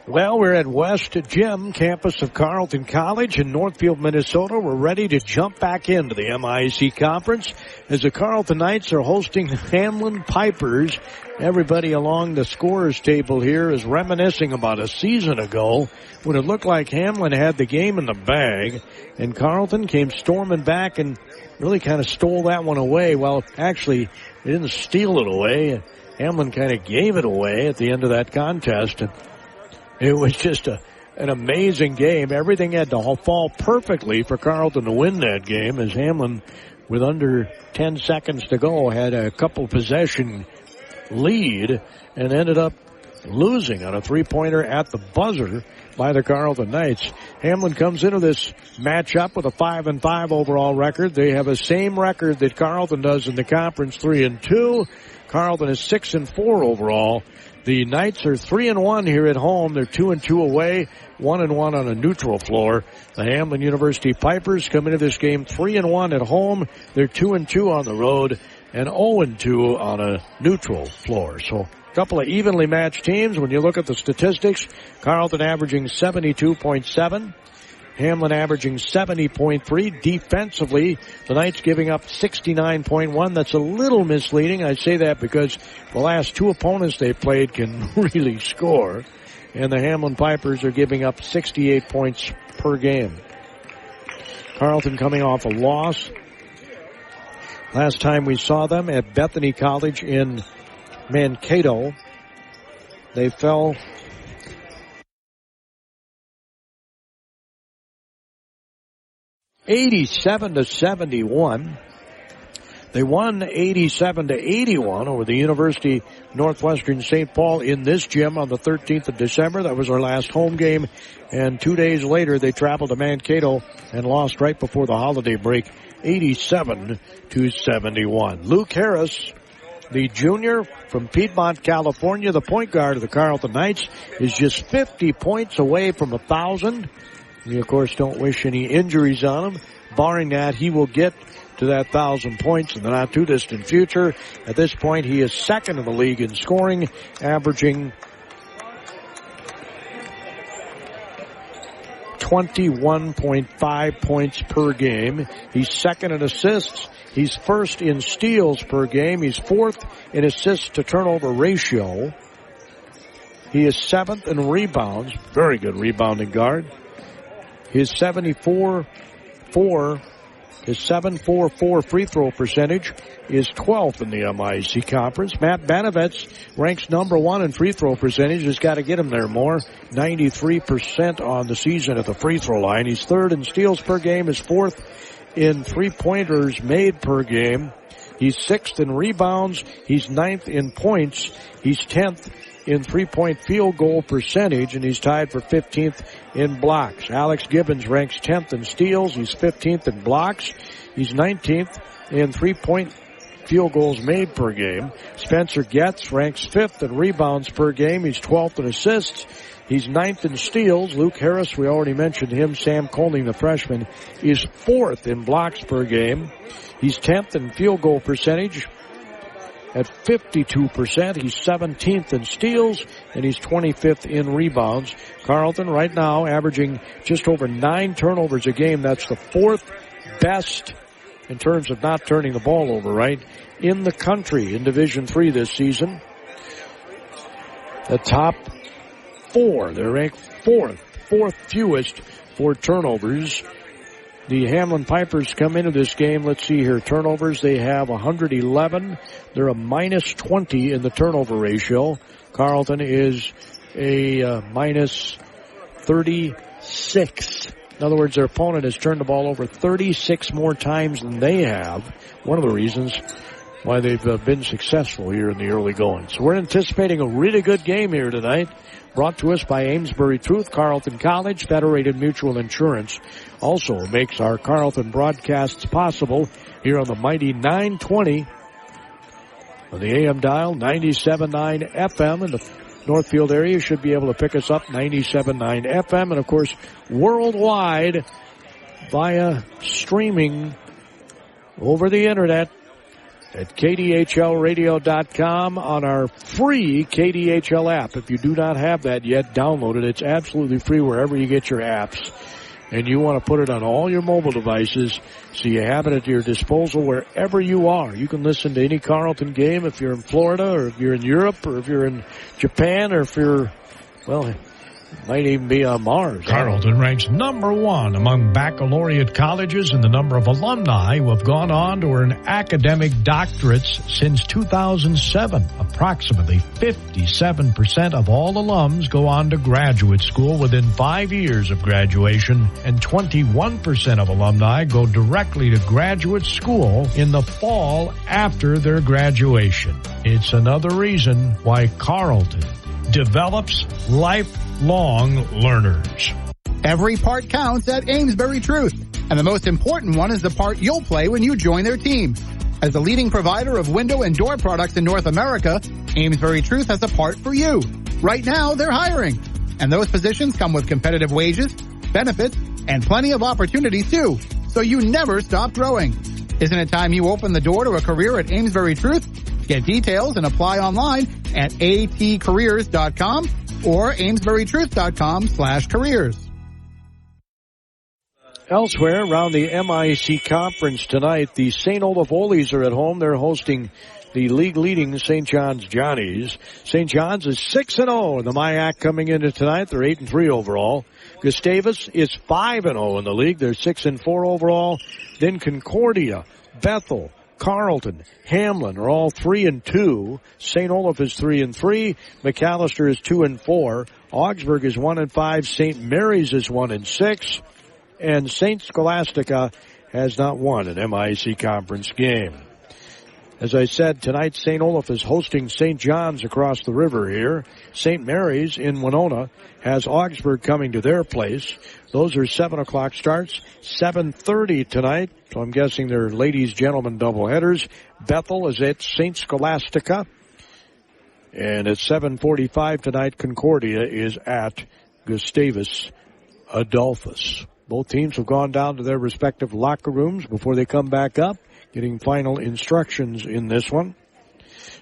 Well, we're at West Gym, campus of Carleton College in Northfield, Minnesota. We're ready to jump back into the MIAC Conference as the Carleton Knights are hosting Hamline Pipers. Everybody along the scorers table here is reminiscing about a season ago when it looked like Hamline had the game in the bag, and Carleton came storming back and really kind of stole that one away. Well, actually, they didn't steal it away. Hamline kind of gave it away at the end of that contest. And it was just an amazing game. Everything had to fall perfectly for Carleton to win that game, as Hamline, with under 10 seconds to go, had a couple possession lead and ended up losing on a three-pointer at the buzzer by the Carleton Knights. Hamline comes into this matchup with a 5-5 overall record. They have the same record that Carleton does in the conference, 3-2. Carleton is 6-4 overall. The Knights are 3-1 here at home. They're 2-2 away, 1-1 on a neutral floor. The Hamline University Pipers come into this game 3-1 at home. They're 2-2 on the road and 0-2 on a neutral floor. So a couple of evenly matched teams. When you look at the statistics, Carleton averaging 72.7. Hamline averaging 70.3. Defensively, the Knights giving up 69.1. That's a little misleading. I say that because the last two opponents they played can really score. And the Hamline Pipers are giving up 68 points per game. Carleton coming off a loss. Last time we saw them at Bethany College in Mankato, they fell 87-71. They won 87-81 over the University Northwestern St. Paul in this gym on the 13th of December. That was our last home game. And 2 days later, they traveled to Mankato and lost right before the holiday break, 87-71. Luke Harris, the junior from Piedmont, California, the point guard of the Carleton Knights, is just 50 points away from 1,000. We, of course, don't wish any injuries on him. Barring that, he will get to that 1,000 points in the not-too-distant future. At this point, he is second in the league in scoring, averaging 21.5 points per game. He's second in assists. He's first in steals per game. He's fourth in assists-to-turnover ratio. He is seventh in rebounds. Very good rebounding guard. His 7.44 free throw percentage is 12th in the MIAC Conference. Matt Banavets ranks number one in free throw percentage. Has got to get him there more. 93% on the season at the free throw line. He's third in steals per game. Is fourth in three-pointers made per game. He's sixth in rebounds. He's ninth in points. He's 10th in three-point field goal percentage, and he's tied for 15th in blocks. Alex Gibbons ranks 10th in steals. He's 15th in blocks. He's 19th in three-point field goals made per game. Spencer Getz ranks 5th in rebounds per game. He's 12th in assists. He's 9th in steals. Luke Harris, we already mentioned him. Sam Colning, the freshman, is 4th in blocks per game. He's 10th in field goal percentage at 52%. He's 17th in steals, and he's 25th in rebounds. Carleton right now averaging just over 9 turnovers a game. That's the 4th best in terms of not turning the ball over, right, in the country in Division III this season. The top 4, they're ranked fourth fewest for turnovers. The Hamline Pipers come into this game, let's see here, turnovers, they have 111. They're a minus 20 in the turnover ratio. Carleton is a minus 36. In other words, their opponent has turned the ball over 36 more times than they have. One of the reasons why they've been successful here in the early going. So we're anticipating a really good game here tonight. Brought to us by Amesbury Truth, Carleton College, Federated Mutual Insurance. Also makes our Carleton broadcasts possible here on the mighty 920 on the AM dial, 97.9 FM in the Northfield area. Should be able to pick us up, 97.9 FM, and of course worldwide via streaming over the internet at KDHLradio.com on our free KDHL app. If you do not have that yet, download it. It's absolutely free wherever you get your apps. And you want to put it on all your mobile devices so you have it at your disposal wherever you are. You can listen to any Carleton game if you're in Florida or if you're in Europe or if you're in Japan or if you're, well, it might even be on Mars. Carleton ranks number 1 among baccalaureate colleges in the number of alumni who have gone on to earn academic doctorates since 2007. Approximately 57% of all alums go on to graduate school within 5 years of graduation, and 21% of alumni go directly to graduate school in the fall after their graduation. It's another reason why Carleton develops lifelong learners. Every part counts at Amesbury Truth, and the most important one is the part you'll play when you join their team. As the leading provider of window and door products in North America, Amesbury Truth has a part for you. Right now, they're hiring, and those positions come with competitive wages, benefits, and plenty of opportunities too, so you never stop growing. Isn't it time you open the door to a career at Amesbury Truth? Get details and apply online at atcareers.com or amesburytruth.com/careers. Elsewhere around the MIC conference tonight, the St. Olaf Olies are at home. They're hosting the league-leading St. John's Johnnies. St. John's is 6-0 in the MIAC coming into tonight. They're 8-3 overall. Gustavus is 5-0 in the league. They're 6-4 overall. Then Concordia, Bethel, Carleton, Hamline are all 3-2. St. Olaf is 3-3. McAllister is 2-4. Augsburg is 1-5. St. Mary's is 1-6. And St. Scholastica has not won an MIC conference game. As I said, tonight St. Olaf is hosting St. John's across the river here. St. Mary's in Winona has Augsburg coming to their place. Those are 7 o'clock starts. 7:30 tonight. So I'm guessing they're ladies, gentlemen doubleheaders. Bethel is at St. Scholastica. And at 7:45 tonight, Concordia is at Gustavus Adolphus. Both teams have gone down to their respective locker rooms before they come back up, getting final instructions in this one.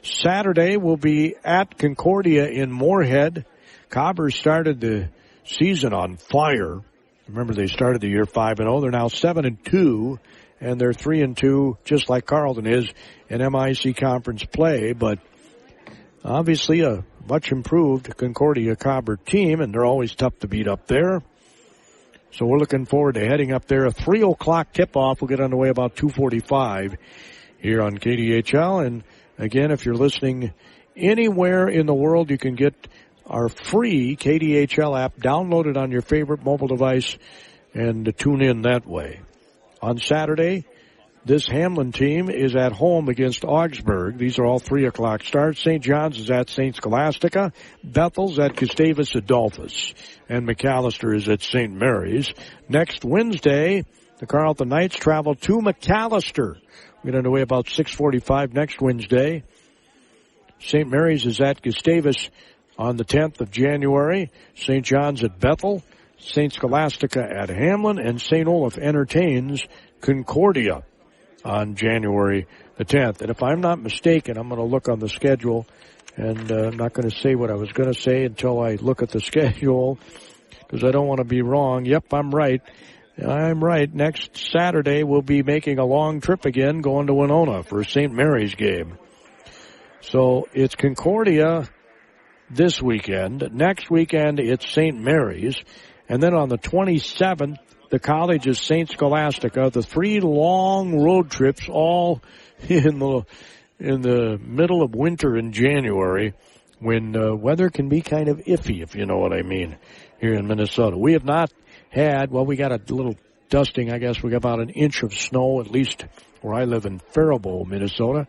Saturday will be at Concordia in Moorhead. Cobbers started the season on fire. Remember, they started the year 5-0. They're now 7-2, and they're 3-2, just like Carleton is in MIC conference play. But obviously a much improved Concordia Cobber team, and they're always tough to beat up there. So we're looking forward to heading up there. A 3 o'clock tip-off will get underway about 2:45 here on KDHL. And again, if you're listening anywhere in the world, you can get our free KDHL app downloaded on your favorite mobile device and tune in that way. On Saturday, this Hamline team is at home against Augsburg. These are all 3 o'clock starts. St. John's is at St. Scholastica. Bethel's at Gustavus Adolphus. And McAllister is at St. Mary's. Next Wednesday, the Carleton Knights travel to McAllister. We get underway about 6:45 next Wednesday. St. Mary's is at Gustavus on the 10th of January. St. John's at Bethel. St. Scholastica at Hamline. And St. Olaf entertains Concordia on January the 10th. And if I'm not mistaken, I'm going to look on the schedule, and I'm not going to say what I was going to say until I look at the schedule, because I don't want to be wrong. Yep, I'm right. I'm right. Next Saturday, we'll be making a long trip again, going to Winona for a St. Mary's game. So it's Concordia this weekend. Next weekend, it's St. Mary's. And then on the 27th, the college is St. Scholastica. The 3 long road trips, all in the middle of winter in January, when weather can be kind of iffy, if you know what I mean, here in Minnesota. We have not had, well, we got a little dusting, I guess. We got about an inch of snow, at least where I live in Faribault, Minnesota.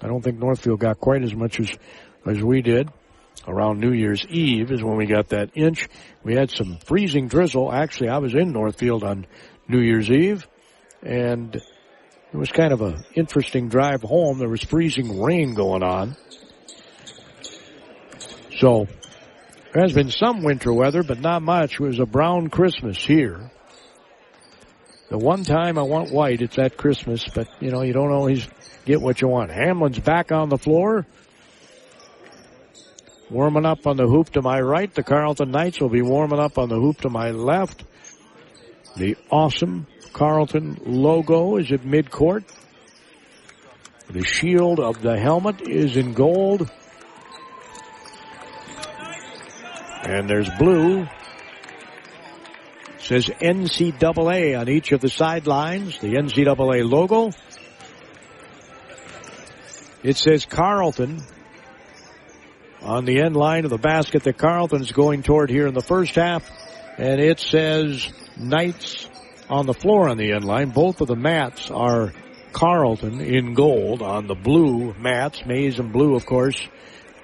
I don't think Northfield got quite as much as we did. Around New Year's Eve is when we got that inch. We had some freezing drizzle. Actually, I was in Northfield on New Year's Eve, and it was kind of an interesting drive home. There was freezing rain going on. So there has been some winter weather, but not much. It was a brown Christmas here. The one time I want white, it's at Christmas, but, you don't always get what you want. Hamline's back on the floor. Warming up on the hoop to my right. The Carleton Knights will be warming up on the hoop to my left. The awesome Carleton logo is at midcourt. The shield of the helmet is in gold. And there's blue. It says NCAA on each of the sidelines. The NCAA logo. It says Carleton on the end line of the basket that Carleton's going toward here in the first half. And it says Knights on the floor on the end line. Both of the mats are Carleton in gold on the blue mats. Maize and blue, of course.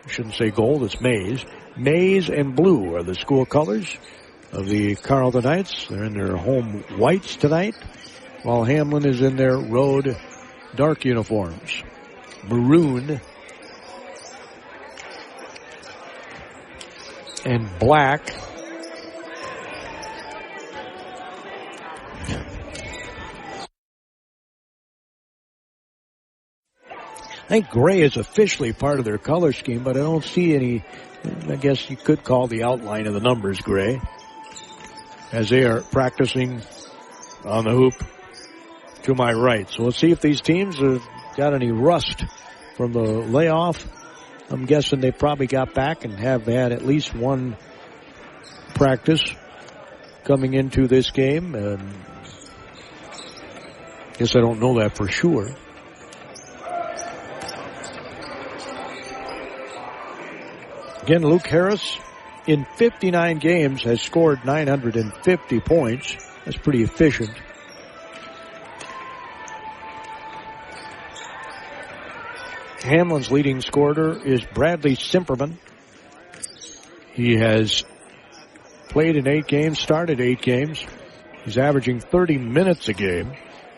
I shouldn't say gold, it's maize. Maize and blue are the school colors of the Carleton Knights. They're in their home whites tonight, while Hamline is in their road dark uniforms. Maroon and black. I think gray is officially part of their color scheme, but I don't see any. I guess you could call the outline of the numbers gray, as they are practicing on the hoop to my right. So let's see if these teams have got any rust from the layoff. I'm guessing they probably got back and have had at least one practice coming into this game. Guess I don't know that for sure. Again, Luke Harris in 59 games has scored 950 points. That's pretty efficient. Hamline's leading scorer is Bradley Simperman. He has played in 8 games, started 8 games. He's averaging 30 minutes a game.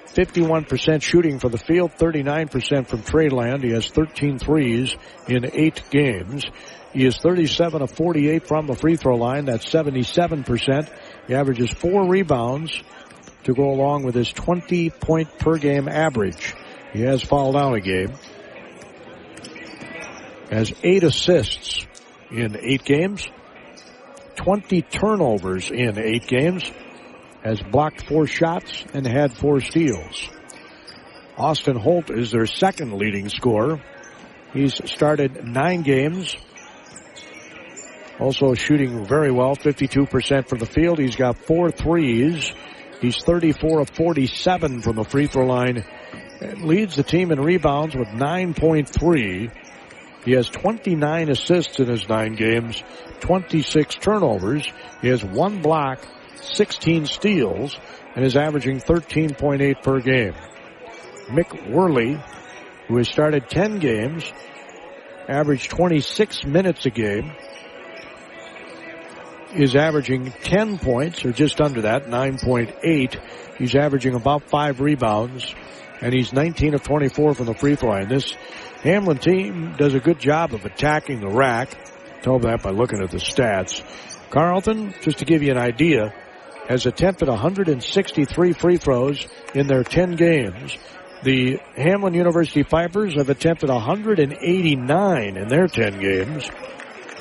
51% shooting for the field, 39% from trade land. He has 13 threes in 8 games. He is 37 of 48 from the free throw line. That's 77%. He averages 4 rebounds to go along with his 20-point per game average. He has fouled out a game. Has 8 assists in 8 games. 20 turnovers in 8 games. Has blocked 4 shots and had 4 steals. Austin Holt is their second leading scorer. He's started 9 games. Also shooting very well, 52% from the field. He's got 4 threes. He's 34 of 47 from the free throw line. And leads the team in rebounds with 9.3. He has 29 assists in his 9 games, 26 turnovers. He has 1 block, 16 steals, and is averaging 13.8 per game. Mick Worley, who has started 10 games, averaged 26 minutes a game, is averaging 10 points, or just under that, 9.8. He's averaging about 5 rebounds, and he's 19 of 24 from the free throw line. This Hamline team does a good job of attacking the rack. Tell that by looking at the stats. Carleton, just to give you an idea, has attempted 163 free throws in their 10 games. The Hamline University Vipers have attempted 189 in their 10 games.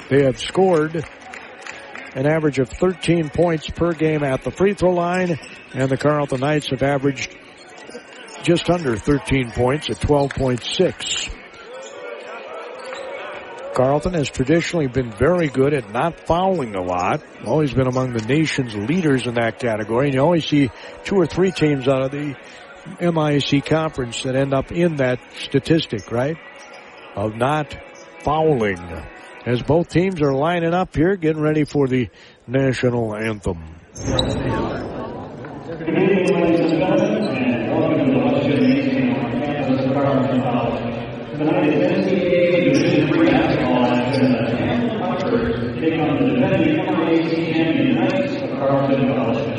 They have scored an average of 13 points per game at the free throw line, and the Carleton Knights have averaged just under 13 points at 12.6. Carleton has traditionally been very good at not fouling a lot. Always been among the nation's leaders in that category. And you always see 2 or 3 teams out of the MIAC conference that end up in that statistic, right? Of not fouling. As both teams are lining up here, getting ready for the national anthem. Tonight is NCAA Division III basketball action as the Hamline Pipers take on the defending MIAC champion Knights of Carleton College.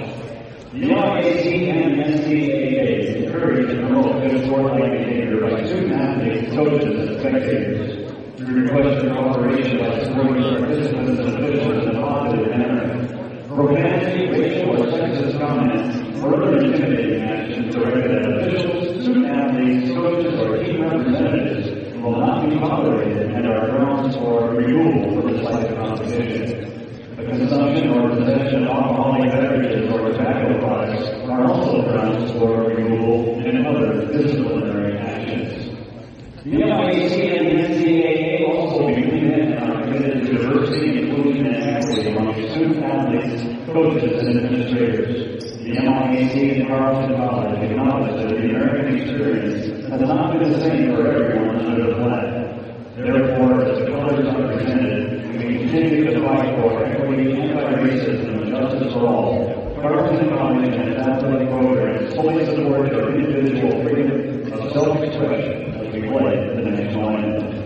The MIAC and the NCAA encourage and promote good sport-like behavior by student athletes, coaches, and spectators. We request your cooperation by supporting participants and officials in a positive manner. Profanity, racial, or sexist comments further intimidating actions directed at officials, student athletes, coaches, or team representatives will not be tolerated and are grounds for removal from this type of competition. The consumption or possession of alcoholic beverages or tobacco products are also grounds for removal and other disciplinary actions. The MIAC and the NCAA also believe in and are committed to diversity, inclusion, and equity among student athletes, coaches, and administrators. The MIAC and Carleton College acknowledge that the American experience has not been the same for everyone under the flag. Therefore, as the colors are presented, we continue to fight for equity, anti-racism, and justice for all. Carleton College and its athletic programs fully support their individual freedom of self-expression as we play the national anthem.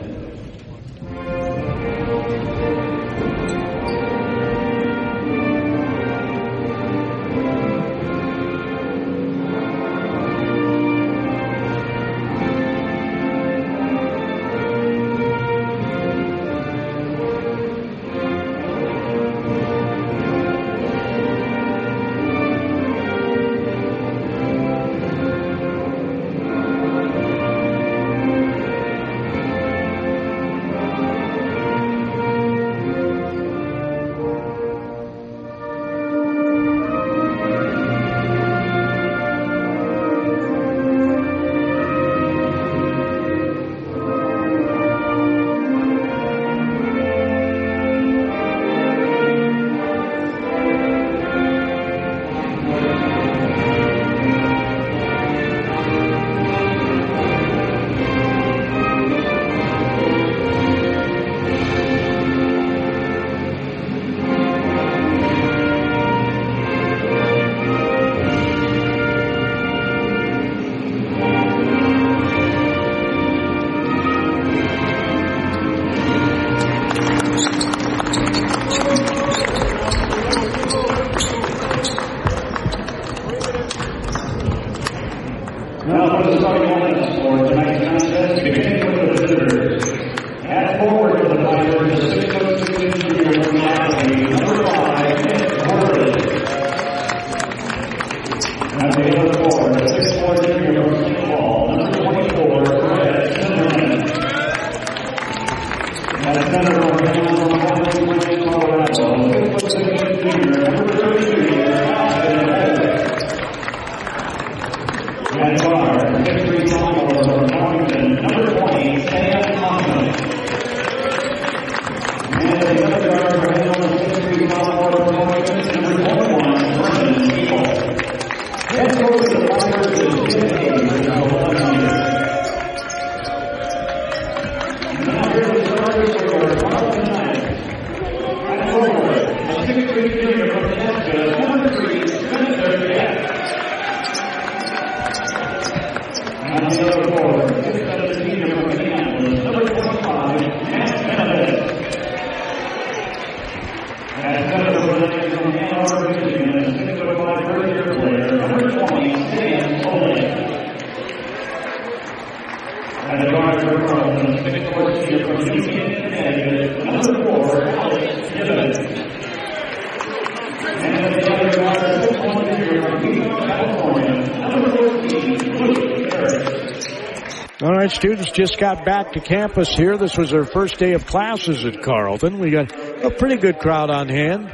Students just got back to campus here. This was their first day of classes at Carleton. We got a pretty good crowd on hand.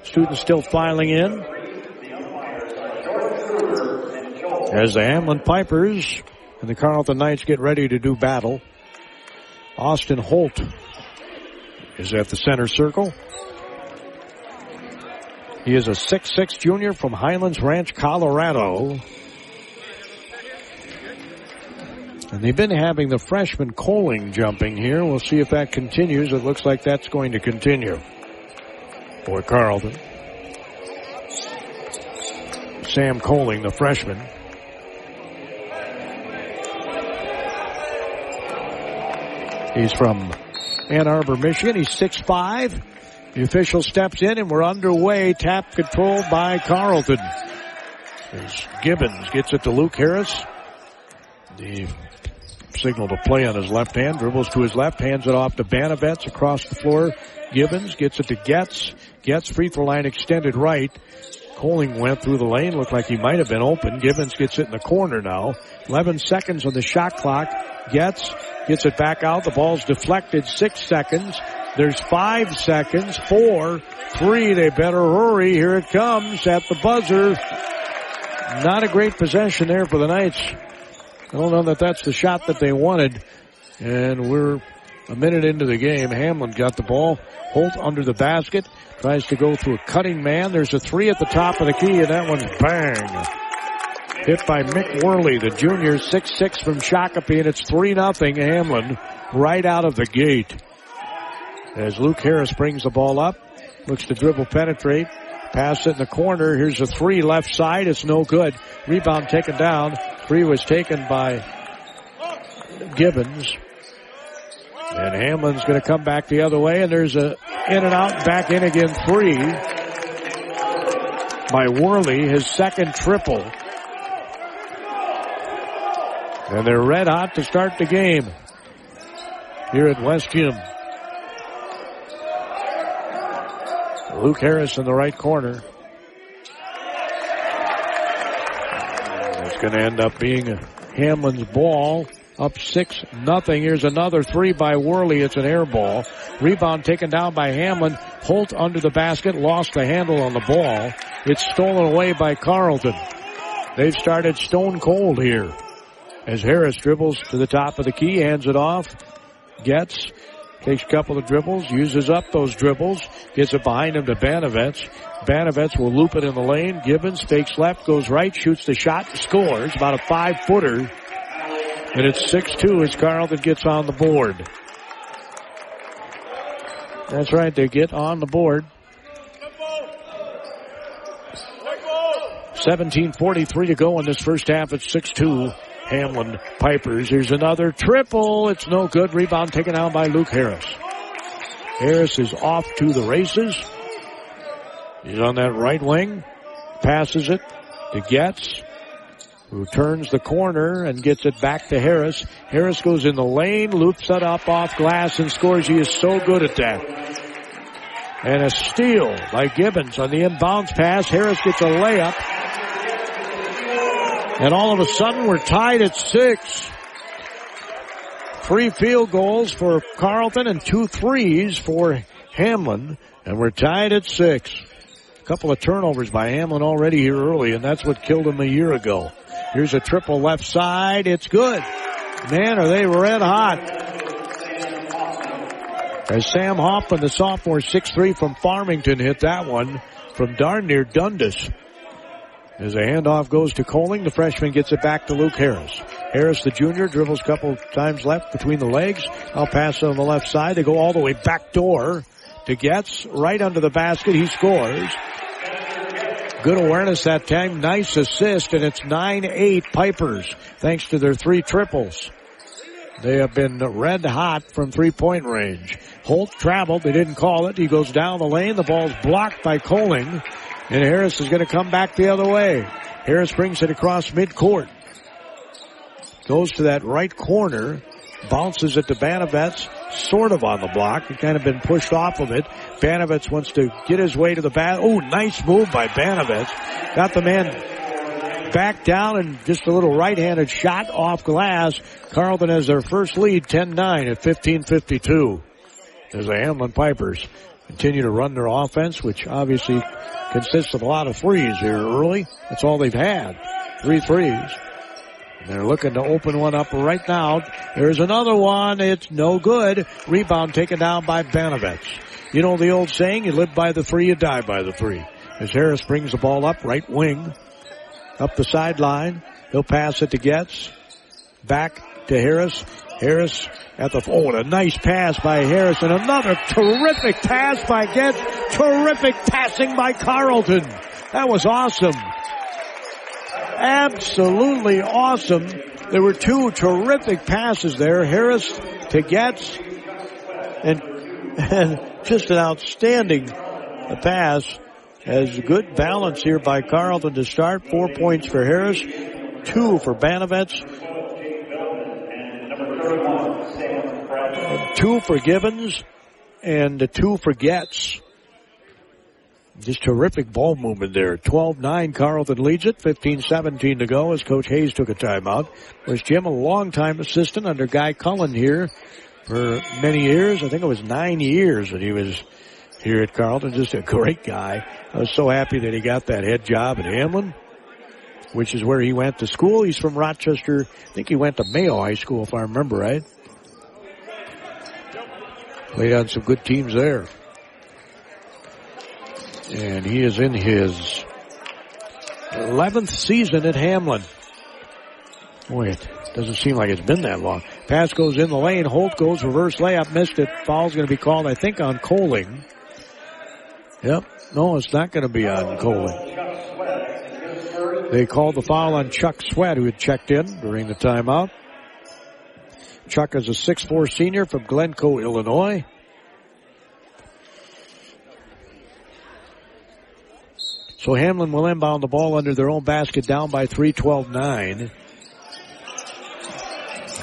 Students still filing in. As the Hamline Pipers and the Carleton Knights get ready to do battle. Austin Holt is at the center circle. He is a 6'6" junior from Highlands Ranch, Colorado. And they've been having the freshman Coling jumping here. We'll see if that continues. It looks like that's going to continue for Carleton. Sam Coling, the freshman. He's from Ann Arbor, Michigan. He's 6'5". The official steps in and we're underway. Tap controlled by Carleton. As Gibbons gets it to Luke Harris. The signal to play on his left hand, dribbles to his left, hands it off to Banavets across the floor. Gibbons gets it to Getz. Getz free throw line extended right. Coling went through the lane. Looked like he might have been open. Gibbons gets it in the corner now. 11 seconds on the shot clock. Gets it back out. The ball's deflected. 6 seconds. There's 5 seconds. 4, 3. They better hurry. Here it comes at the buzzer. Not a great possession there for the Knights. I don't know that that's the shot that they wanted. And we're a minute into the game. Hamline got the ball. Holt under the basket. Tries to go through a cutting man. There's a 3 at the top of the key, and that one's bang. Hit by Mick Worley, the junior, 6'6" from Shakopee, and it's 3-0 Hamline right out of the gate. As Luke Harris brings the ball up, looks to dribble penetrate, pass it in the corner. Here's a 3 left side. It's no good. Rebound taken down. 3 was taken by Gibbons. And Hamlin's going to come back the other way, and there's a in and out, back in again 3 by Worley, his second triple. And they're red hot to start the game here at West Gym. Luke Harris in the right corner. It's going to end up being Hamlin's ball. Up 6-0. Here's another 3 by Worley. It's an air ball. Rebound taken down by Hamline. Holt under the basket. Lost the handle on the ball. It's stolen away by Carleton. They've started stone cold here. As Harris dribbles to the top of the key. Hands it off. Takes a couple of dribbles. Uses up those dribbles. Gets it behind him to Banovets. Banovets will loop it in the lane. Gibbons fakes left. Goes right. Shoots the shot. Scores. About a 5-footer. And it's 6-2 as Carleton gets on the board. That's right, they get on the board. 17:43 to go in this first half. It's 6-2 Hamline Pipers. Here's another triple. It's no good. Rebound taken out by Luke Harris. Harris is off to the races. He's on that right wing. Passes it to Getz, who turns the corner and gets it back to Harris. Harris goes in the lane, loops it up off glass, and scores. He is so good at that. And a steal by Gibbons on the inbounds pass. Harris gets a layup. And all of a sudden, we're tied at 6. 3 field goals for Carleton and 2 threes for Hamline. And we're tied at 6. A couple of turnovers by Hamline already here early, and that's what killed him a year ago. Here's a triple left side. It's good. Man, are they red hot. As Sam Hoffman, the sophomore, 6'3" from Farmington, hit that one from darn near Dundas. As a handoff goes to Coling, the freshman gets it back to Luke Harris. Harris, the junior, dribbles a couple times left between the legs. I'll pass it on the left side. They go all the way back door to Getz, right under the basket. He scores. Good awareness that time. Nice assist, and it's 9-8 Pipers, thanks to their 3 triples. They have been red hot from 3-point range. Holt traveled. They didn't call it. He goes down the lane. The ball's blocked by Coling, and Harris is going to come back the other way. Harris brings it across midcourt. Goes to that right corner. Bounces it to Banovets, sort of on the block. He's kind of been pushed off of it. Banovets wants to get his way to the bat. Oh, nice move by Banovets. Got the man back down and just a little right-handed shot off glass. Carleton has their first lead, 10-9 at 15:52. As the Hamline Pipers continue to run their offense, which obviously consists of a lot of threes here early. That's all they've had. 3 threes. And they're looking to open one up right now. There's another one. It's no good. Rebound taken down by Banovets. You know the old saying, you live by the 3, you die by the 3. As Harris brings the ball up, right wing, up the sideline. He'll pass it to Getz. Back to Harris. Harris at the, and a nice pass by Harris, and another terrific pass by Getz. Terrific passing by Carleton. That was awesome. Absolutely awesome. There were 2 terrific passes there. Harris to Getz, and just an outstanding pass. As good balance here by Carleton to start. 4 points for Harris, 2 for Banovets, 2 for Gibbons, and 2 for Getz. Just terrific ball movement there. 12-9, Carleton leads it. 15-17 to go as Coach Hayes took a timeout. Was Jim a longtime assistant under Guy Cullen here for many years? I think it was 9 years that he was here at Carleton. Just a great guy. I was so happy that he got that head job at Hamline, which is where he went to school. He's from Rochester. I think he went to Mayo High School, if I remember right. Played on some good teams there. And he is in his 11th season at Hamline. Boy, it doesn't seem like it's been that long. Pass goes in the lane. Holt goes, reverse layup, missed it. Foul's going to be called, I think, on Coling. Yep. No, it's not going to be on Coling. They called the foul on Chuck Sweat, who had checked in during the timeout. Chuck is a 6'4" senior from Glencoe, Illinois. So Hamline will inbound the ball under their own basket, down by 3, 12-9.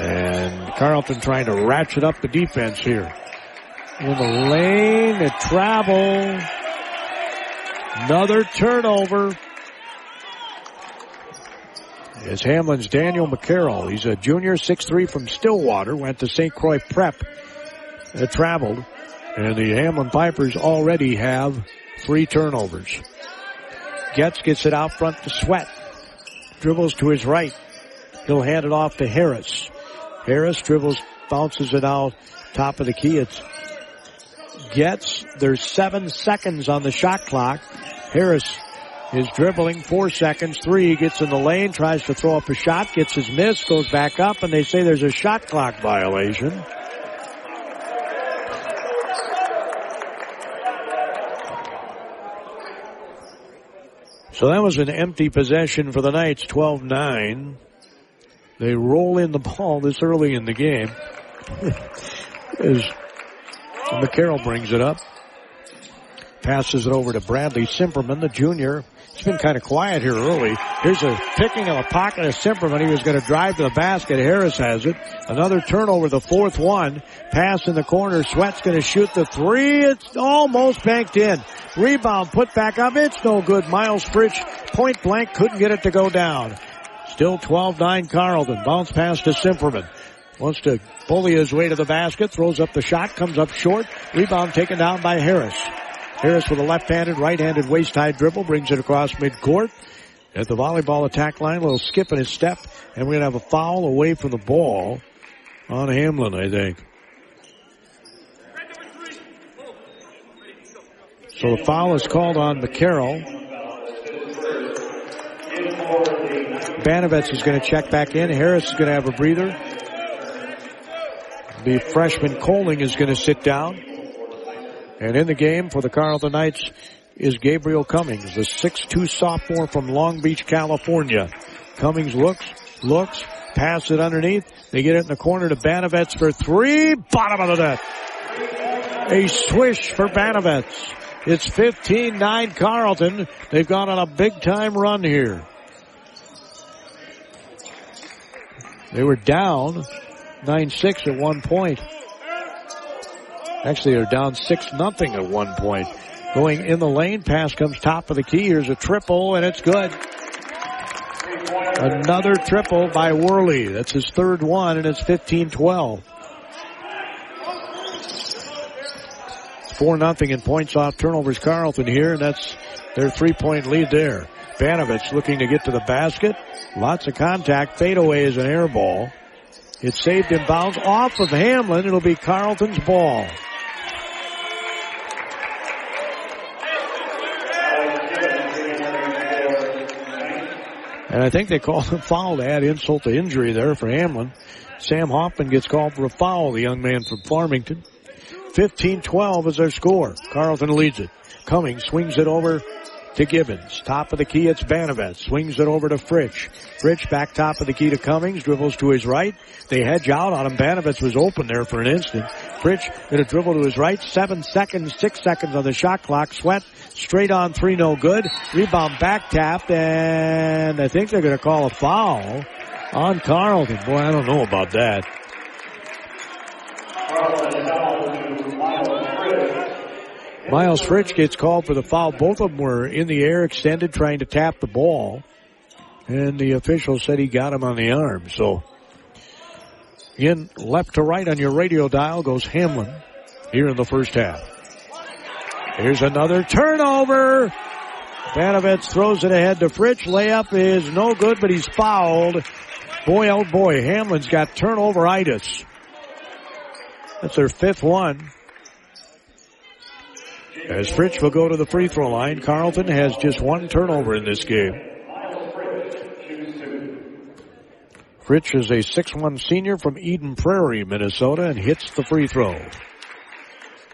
And Carleton trying to ratchet up the defense here. In the lane, it travel. Another turnover. It's Hamline's Daniel McCarroll. He's a junior, 6'3" from Stillwater. Went to St. Croix Prep. Traveled. And the Hamline Pipers already have 3 turnovers. Gets it out front to Sweat. Dribbles to his right. He'll hand it off to Harris. Harris dribbles, bounces it out. Top of the key. It's there's 7 seconds on the shot clock. Harris is dribbling, 4 seconds, 3, gets in the lane, tries to throw up a shot, gets his miss, goes back up, and they say there's a shot clock violation. So that was an empty possession for the Knights, 12-9. They roll in the ball this early in the game. As McCarroll brings it up. Passes it over to Bradley Simperman, the junior. It's been kind of quiet here early. Here's a picking of a pocket of Simperman. He was going to drive to the basket. Harris has it. Another turnover, the 4th one. Pass in the corner. Sweat's going to shoot the 3. It's almost banked in. Rebound put back up. It's no good. Miles Fritsch, point blank, couldn't get it to go down. Still 12-9 Carleton. Bounce pass to Simperman. Wants to bully his way to the basket. Throws up the shot. Comes up short. Rebound taken down by Harris. Harris with a left-handed, right-handed waist-high dribble. Brings it across midcourt. At the volleyball attack line, a little skip in his step. And we're going to have a foul away from the ball on Hamline, I think. So the foul is called on McCarroll. Banovets is going to check back in. Harris is going to have a breather. The freshman Coling is going to sit down. And in the game for the Carleton Knights is Gabriel Cummings, the 6'2" sophomore from Long Beach, California. Cummings looks, pass it underneath. They get it in the corner to Banovets for 3. Bottom of the net. A swish for Banovets. It's 15-9 Carleton. They've gone on a big-time run here. They were down 9-6 at one point. Actually, they're down 6-0 at one point. Going in the lane, pass comes top of the key. Here's a triple, and it's good. Another triple by Worley. That's his 3rd one, and it's 15-12. 4-0 in points off turnovers Carleton here, and that's their 3-point lead there. Banovich looking to get to the basket. Lots of contact. Fadeaway is an air ball. It's saved in bounds off of Hamline. It'll be Carleton's ball. And I think they called a foul to add insult to injury there for Hamline. Sam Hoffman gets called for a foul, the young man from Farmington. 15-12 is their score. Carleton leads it. Cummings swings it over to Gibbons. Top of the key, it's Banovets. Swings it over to Fritsch. Fritsch back top of the key to Cummings. Dribbles to his right. They hedge out on him. Banovets was open there for an instant. Fritsch going to dribble to his right. 7 seconds, 6 seconds on the shot clock. Sweat straight on 3, no good. Rebound back tapped, and I think they're going to call a foul on Carleton. Boy, I don't know about that. Miles Fritsch gets called for the foul. Both of them were in the air, extended, trying to tap the ball. And the official said he got him on the arm. So, again, left to right on your radio dial goes Hamline here in the first half. Here's another turnover. Banovets throws it ahead to Fritsch. Layup is no good, but he's fouled. Boy, oh boy, Hamline's got turnover-itis. That's their fifth one. As Fritsch will go to the free throw line, Carleton has just one turnover in this game. Fritsch is a 6'1" senior from Eden Prairie, Minnesota, and hits the free throw.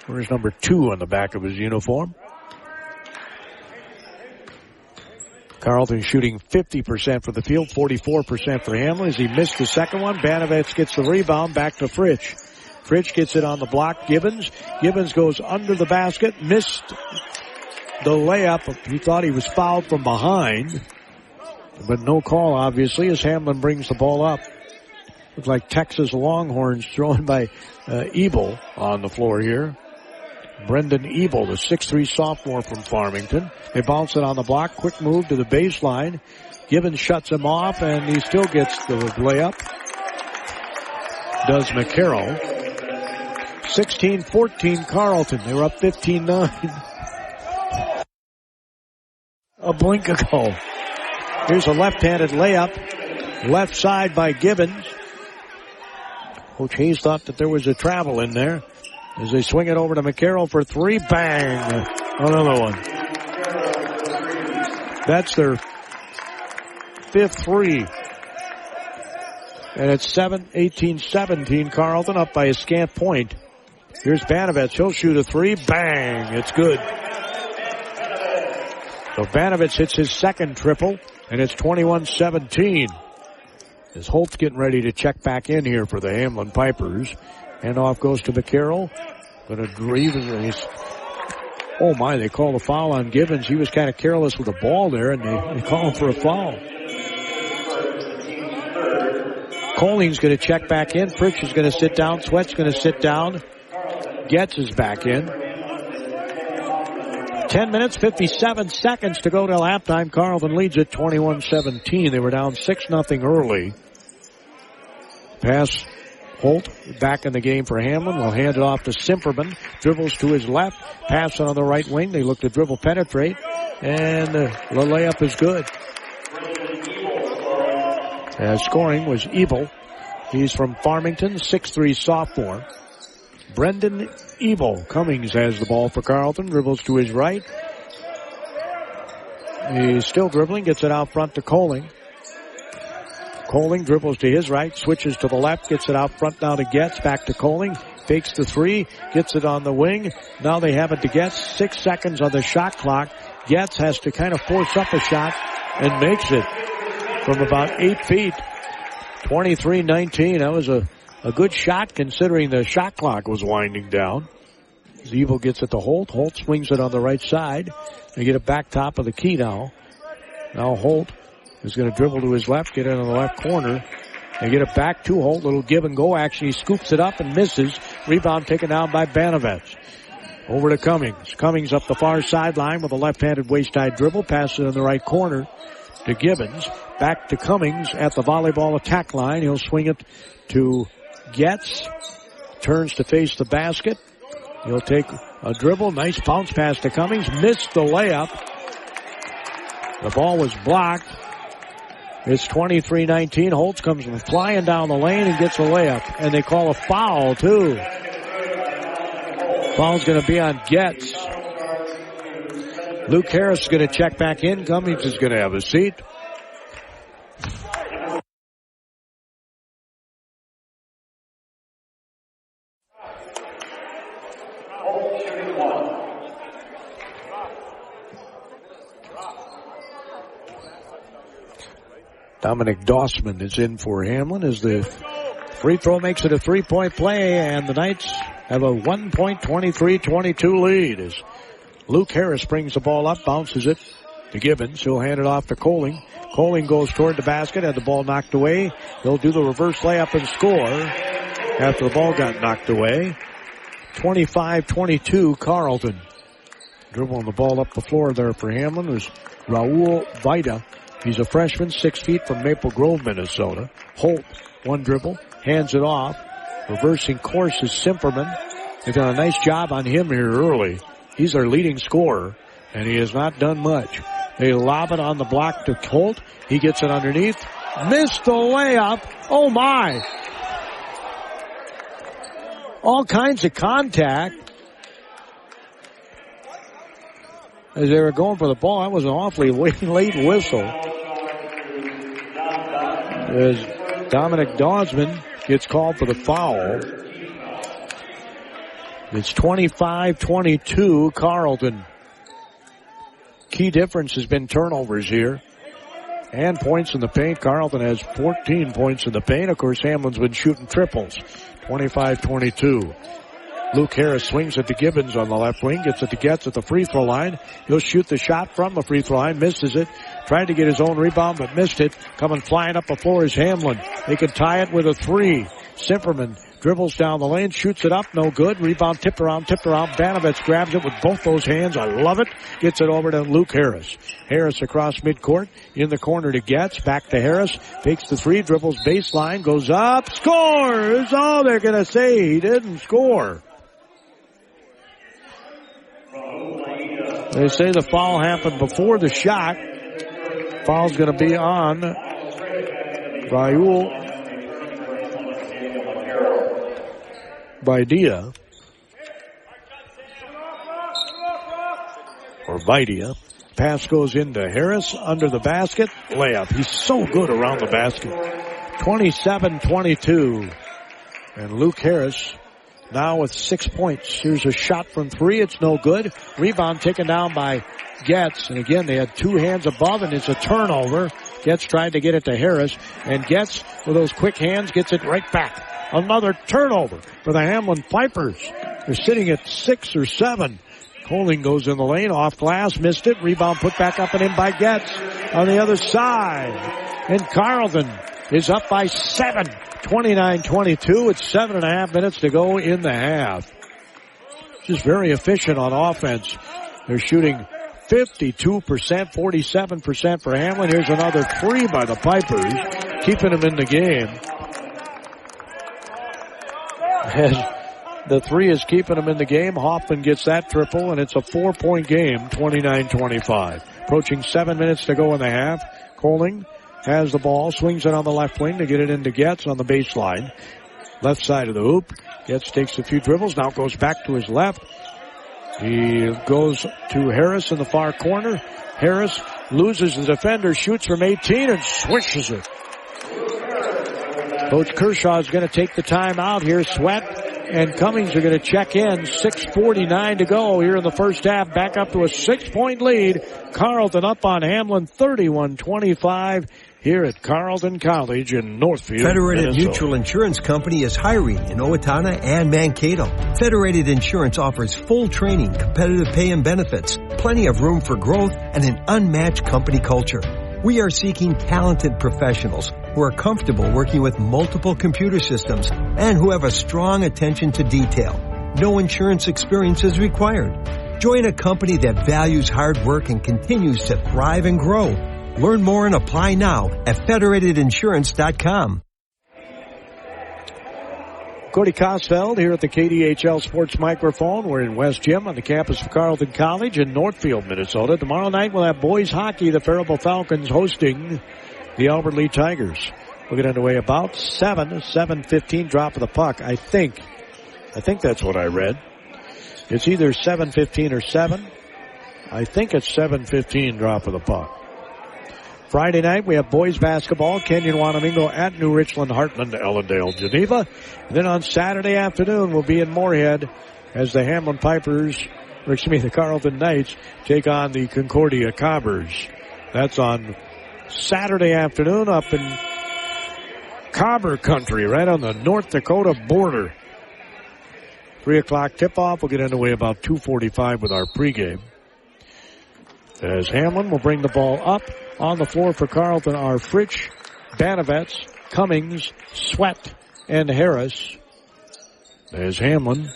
There's number 2 on the back of his uniform. Carleton shooting 50% for the field, 44% for Hamline. As he missed the second one, Banovets gets the rebound, back to Fritsch. Fritsch gets it on the block. Gibbons goes under the basket, missed the layup. He thought he was fouled from behind, but no call, obviously, as Hamline brings the ball up. Looks like Texas Longhorns thrown by Ebel on the floor here. Brendan Ebel, the 6'3" sophomore from Farmington. They bounce it on the block. Quick move to the baseline. Gibbons shuts him off, and he still gets the layup. Does McCarroll. 16-14 Carleton. They were up 15-9. A blink ago. Here's a left-handed layup. Left side by Gibbons. Coach Hayes thought that there was a travel in there. As they swing it over to McCarroll for 3. Bang! Another one. That's their 5th 3. And it's 18-17 Carleton, up by a scant point. Here's Banovets. He'll shoot a 3. Bang! It's good. So Banovets hits his second triple, and it's 21-17. As Holt's getting ready to check back in here for the Hamline Pipers. Handoff goes to McCarroll. Gonna drive. Oh my, they call a foul on Gibbons. He was kind of careless with the ball there, and they call him for a foul. Colling's gonna check back in. Fritsch is gonna sit down. Sweat's gonna sit down. Getz is back in. 10 minutes, 57 seconds to go till halftime. Carleton leads at 21-17. They were down 6-0 early. Pass. Holt back in the game for Hamline. Will hand it off to Simperman. Dribbles to his left. Pass on the right wing. They look to dribble penetrate. And the layup is good. As scoring was Ebel. He's from Farmington, 6'3" sophomore. Brendan Ebel. Cummings has the ball for Carleton. Dribbles to his right. He's still dribbling. Gets it out front to Colling. Colling dribbles to his right, switches to the left, gets it out front now to Getz, back to Colling, fakes the 3, gets it on the wing. Now they have it to Getz, 6 seconds on the shot clock. Getz has to kind of force up a shot and makes it from about 8 feet. 23-19. That was a good shot considering the shot clock was winding down. Ebel gets it to Holt. Holt swings it on the right side. They get it back top of the key now. Now Holt is going to dribble to his left, get it on the left corner. They get it back to Holt. Little give and go action. He scoops it up and misses. Rebound taken down by Banovets. Over to Cummings. Cummings up the far sideline with a left-handed waist-high dribble. Passes it in the right corner to Gibbons. Back to Cummings at the volleyball attack line. He'll swing it to Getz. Turns to face the basket. He'll take a dribble. Nice bounce pass to Cummings. Missed the layup. The ball was blocked. It's 23-19. Holtz comes flying down the lane and gets a layup. And they call a foul, too. Foul's going to be on Getz. Luke Harris is going to check back in. Cummings is going to have a seat. Dominic Dossman is in for Hamline as the free throw makes it a 3-point play, and the Knights have a 1-point 23-22 lead as Luke Harris brings the ball up, bounces it to Gibbons. He'll hand it off to Colling. Colling goes toward the basket, had the ball knocked away. He'll do the reverse layup and score after the ball got knocked away. 25-22 Carleton. Dribbling the ball up the floor there for Hamline was Raul Vida. He's a freshman, 6 feet, from Maple Grove, Minnesota. Holt, one dribble, hands it off. Reversing course is Simperman. They've done a nice job on him here early. He's their leading scorer, and he has not done much. They lob it on the block to Holt. He gets it underneath. Missed the layup. Oh, my. All kinds of contact. As they were going for the ball, that was an awfully late whistle. As Dominic Dawsman gets called for the foul. It's 25-22 Carleton. Key difference has been turnovers here. And points in the paint. Carleton has 14 points in the paint. Of course, Hamline's been shooting triples. 25-22. Luke Harris swings it to Gibbons on the left wing. Gets it to Getz at the free throw line. He'll shoot the shot from the free throw line. Misses it. Tried to get his own rebound, but missed it. Coming flying up the floor is Hamline. They can tie it with a three. Simperman dribbles down the lane, shoots it up, no good. Rebound, tipped around. Banovets grabs it with both those hands. I love it. Gets it over to Luke Harris. Harris across midcourt, in the corner to Getz. Back to Harris. Takes the three, dribbles baseline, goes up, scores! Oh, they're going to say he didn't score. They say the foul happened before the shot. Foul's going to be on Raul Vidia. Or Vidia. Pass goes into Harris under the basket. Layup. He's so good around the basket. 27-22. And Luke Harris now with 6 points. Here's a shot from three. It's no good. Rebound taken down by Getz. And again, they had two hands above, and it's a turnover. Getz tried to get it to Harris. And Getz, with those quick hands, gets it right back. Another turnover for the Hamline Pipers. They're sitting at 6 or 7. Coling goes in the lane, off glass, missed it. Rebound put back up and in by Getz on the other side. And Carleton is up by 7. 29-22. It's 7.5 minutes to go in the half. Just very efficient on offense. They're shooting 52%, 47% for Hamline. Here's another three by the Pipers, keeping them in the game. As the three is keeping them in the game, Hoffman gets that triple, and it's a 4-point game, 29-25. Approaching 7 minutes to go in the half. Coling has the ball, swings it on the left wing to get it into Getz on the baseline. Left side of the hoop. Getz takes a few dribbles, now goes back to his left. He goes to Harris in the far corner. Harris loses the defender, shoots from 18 and swishes it. Coach Kershaw is going to take the time out here. Sweat and Cummings are going to check in. 6:49 to go here in the first half. Back up to a 6-point lead. Carleton up on Hamline 31-25 here at Carleton College in Northfield, Federated Minnesota. Mutual Insurance Company is hiring in Owatonna and Mankato. Federated Insurance offers full training, competitive pay and benefits, plenty of room for growth, and an unmatched company culture. We are seeking talented professionals who are comfortable working with multiple computer systems and who have a strong attention to detail. No insurance experience is required. Join a company that values hard work and continues to thrive and grow. Learn more and apply now at federatedinsurance.com. Cody Kosfeld here at the KDHL Sports Microphone. We're in West Gym on the campus of Carleton College in Northfield, Minnesota. Tomorrow night we'll have boys hockey. The Faribault Falcons hosting the Albert Lee Tigers. We'll get underway about 7:15 drop of the puck. I think that's what I read. It's either 7:15 or 7. I think it's 7:15 drop of the puck. Friday night, we have boys basketball, Kenyon Wanamingo at New Richland, Heartland, Ellendale, Geneva. And then on Saturday afternoon, we'll be in Moorhead as the Hamline Pipers, the Carleton Knights, take on the Concordia Cobbers. That's on Saturday afternoon up in Cobber Country, right on the North Dakota border. 3 o'clock tip-off. We'll get underway about 2:45 with our pregame. As Hamline will bring the ball up. On the floor for Carleton are Fritsch, Banovets, Cummings, Sweat, and Harris. As Hamline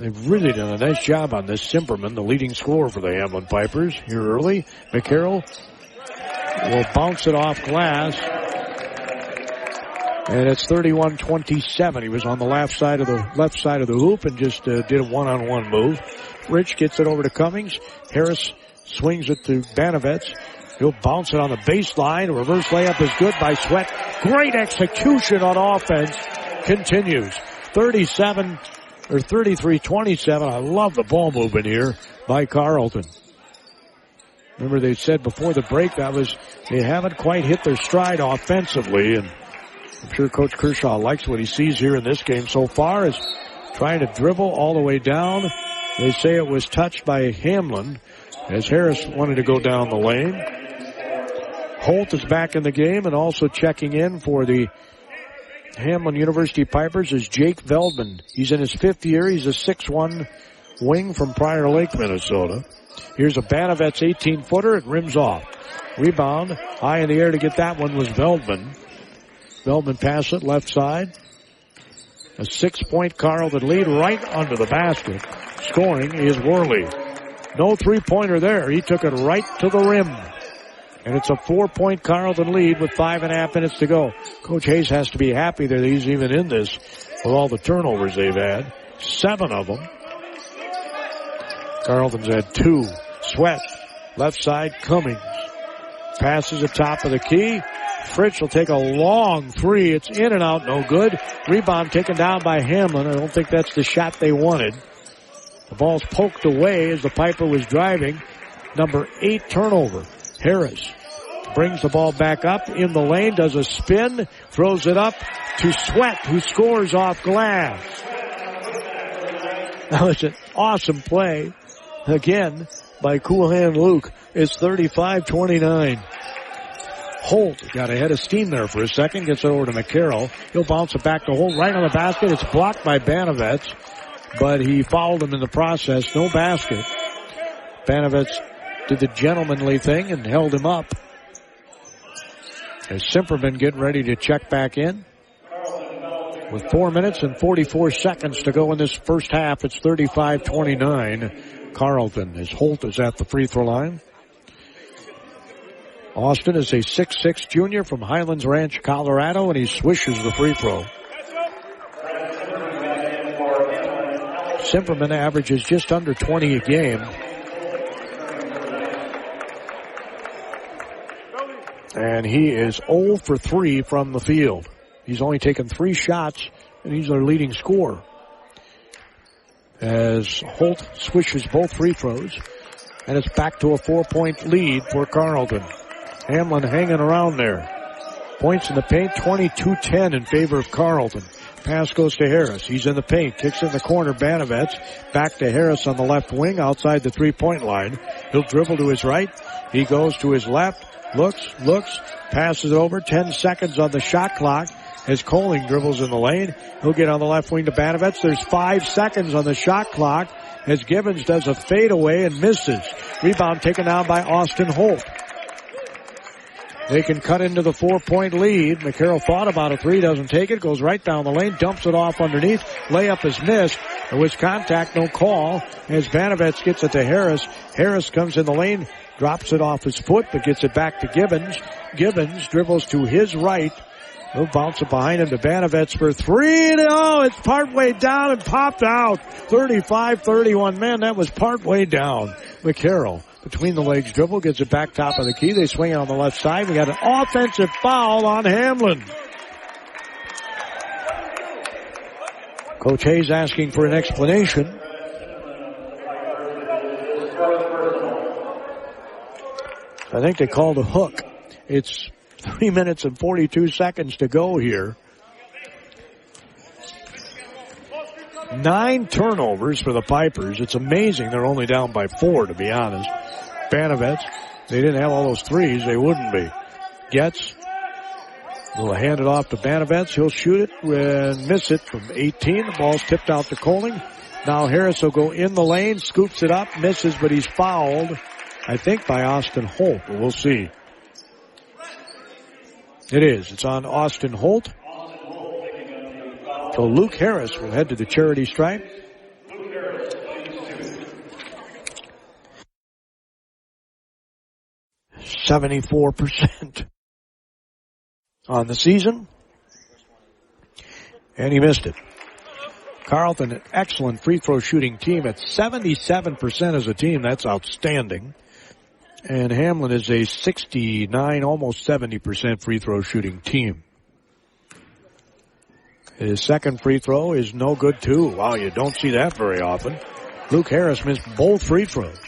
They've really done a nice job on this. Simperman, the leading scorer for the Hamline Pipers, here early. McCarroll will bounce it off glass. And it's 31-27. He was on the left side of the hoop and just did a one-on-one move. Rich gets it over to Cummings. Harris swings it to Banovets. He'll bounce it on the baseline. A reverse layup is good by Sweat. Great execution on offense. Continues. 33-27. I love the ball movement here by Carleton. Remember they said before the break they haven't quite hit their stride offensively, and I'm sure Coach Kershaw likes what he sees here in this game so far, is trying to dribble all the way down. They say it was touched by Hamline as Harris wanted to go down the lane. Holt is back in the game, and also checking in for the Hamline University Pipers is Jake Veldman. He's in his 5th year. He's a 6'1" wing from Prior Lake, Minnesota. Here's a Banovets 18-footer. It rims off. Rebound high in the air to get that one was Veldman. Veldman pass it left side. A 6-point Carleton lead right under the basket. Scoring is Worley. No three-pointer there. He took it right to the rim. And it's a 4-point Carleton lead with 5.5 minutes to go. Coach Hayes has to be happy that he's even in this with all the turnovers they've had. 7 of them. Carleton's had 2. Sweat. Left side, Cummings. Passes at top of the key. Fritsch will take a long 3. It's in and out, no good. Rebound taken down by Hamline. I don't think that's the shot they wanted. The ball's poked away as the Piper was driving. Number 8 turnover. Harris brings the ball back up in the lane, does a spin, throws it up to Sweat, who scores off glass. That was an awesome play, again, by Cool Hand Luke. It's 35-29. Holt got ahead of steam there for a second, gets it over to McCarroll. He'll bounce it back to Holt right on the basket. It's blocked by Banovets, but he fouled him in the process. No basket. Banovets did the gentlemanly thing and held him up. As Simperman getting ready to check back in. With 4 minutes and 44 seconds to go in this first half, it's 35-29. Carleton, as Holt is at the free throw line. Austin is a 6'6" junior from Highlands Ranch, Colorado, and he swishes the free throw. Simperman averages just under 20 a game. And he is 0 for 3 from the field. He's only taken 3 shots, and he's their leading scorer. As Holt swishes both free throws, and it's back to a 4-point lead for Carleton. Hamline hanging around there. Points in the paint, 22-10 in favor of Carleton. Pass goes to Harris. He's in the paint. Kicks in the corner. Banovets. Back to Harris on the left wing outside the 3-point line. He'll dribble to his right. He goes to his left. Looks, passes it over. 10 seconds on the shot clock as Coling dribbles in the lane. He'll get on the left wing to Banovets. There's 5 seconds on the shot clock as Gibbons does a fadeaway and misses. Rebound taken down by Austin Holt. They can cut into the 4-point lead. McCarroll thought about a 3, doesn't take it, goes right down the lane, dumps it off underneath. Layup is missed. There was contact, no call, as Banovets gets it to Harris. Harris comes in the lane, drops it off his foot, but gets it back to Gibbons. Gibbons dribbles to his right. He'll bounce it behind him to Banovets for 3. Oh, it's partway down and popped out. 35-31. Man, that was partway down. McCarroll. Between the legs dribble, gets it back top of the key. They swing it on the left side. We got an offensive foul on Hamline. Coach Hayes asking for an explanation. I think they called a hook. It's 3 minutes and 42 seconds to go here. 9 turnovers for the Pipers. It's amazing they're only down by 4, to be honest. Banovets, they didn't have all those 3s, they wouldn't be. Gets, will hand it off to Banovets. He'll shoot it and miss it from 18. The ball's tipped out to Coling. Now Harris will go in the lane, scoops it up, misses, but he's fouled, I think, by Austin Holt. But we'll see. It is. It's on Austin Holt. So Luke Harris will head to the charity stripe. 74% on the season. And he missed it. Carleton, an excellent free throw shooting team at 77% as a team. That's outstanding. And Hamline is a 69, almost 70% free throw shooting team. His second free throw is no good too. Wow, you don't see that very often. Luke Harris missed both free throws.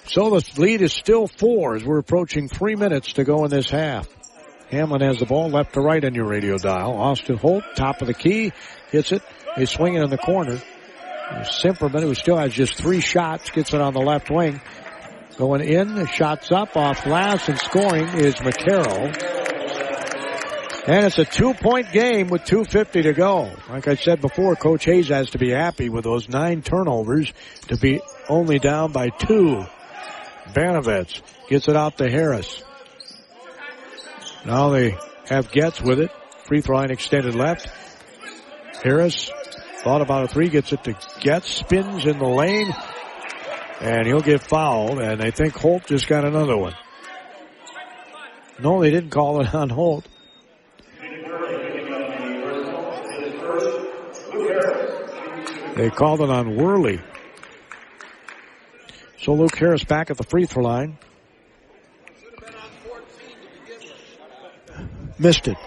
So the lead is still 4 as we're approaching 3 minutes to go in this half. Hamline has the ball left to right on your radio dial. Austin Holt, top of the key, gets it. They swing it in the corner. Simperman, who still has just 3 shots, gets it on the left wing. Going in, shots up, off glass, and scoring is McCarroll. And it's a 2-point game with 2:50 to go. Like I said before, Coach Hayes has to be happy with those 9 turnovers to be only down by 2. Banovets gets it out to Harris. Now they have Getz with it. Free throw line extended left. Harris thought about a 3, gets it to Getz, spins in the lane, and he'll get fouled, and I think Holt just got another one. No, they didn't call it on Holt. They called it on Worley. So Luke Harris back at the free throw line. Missed it.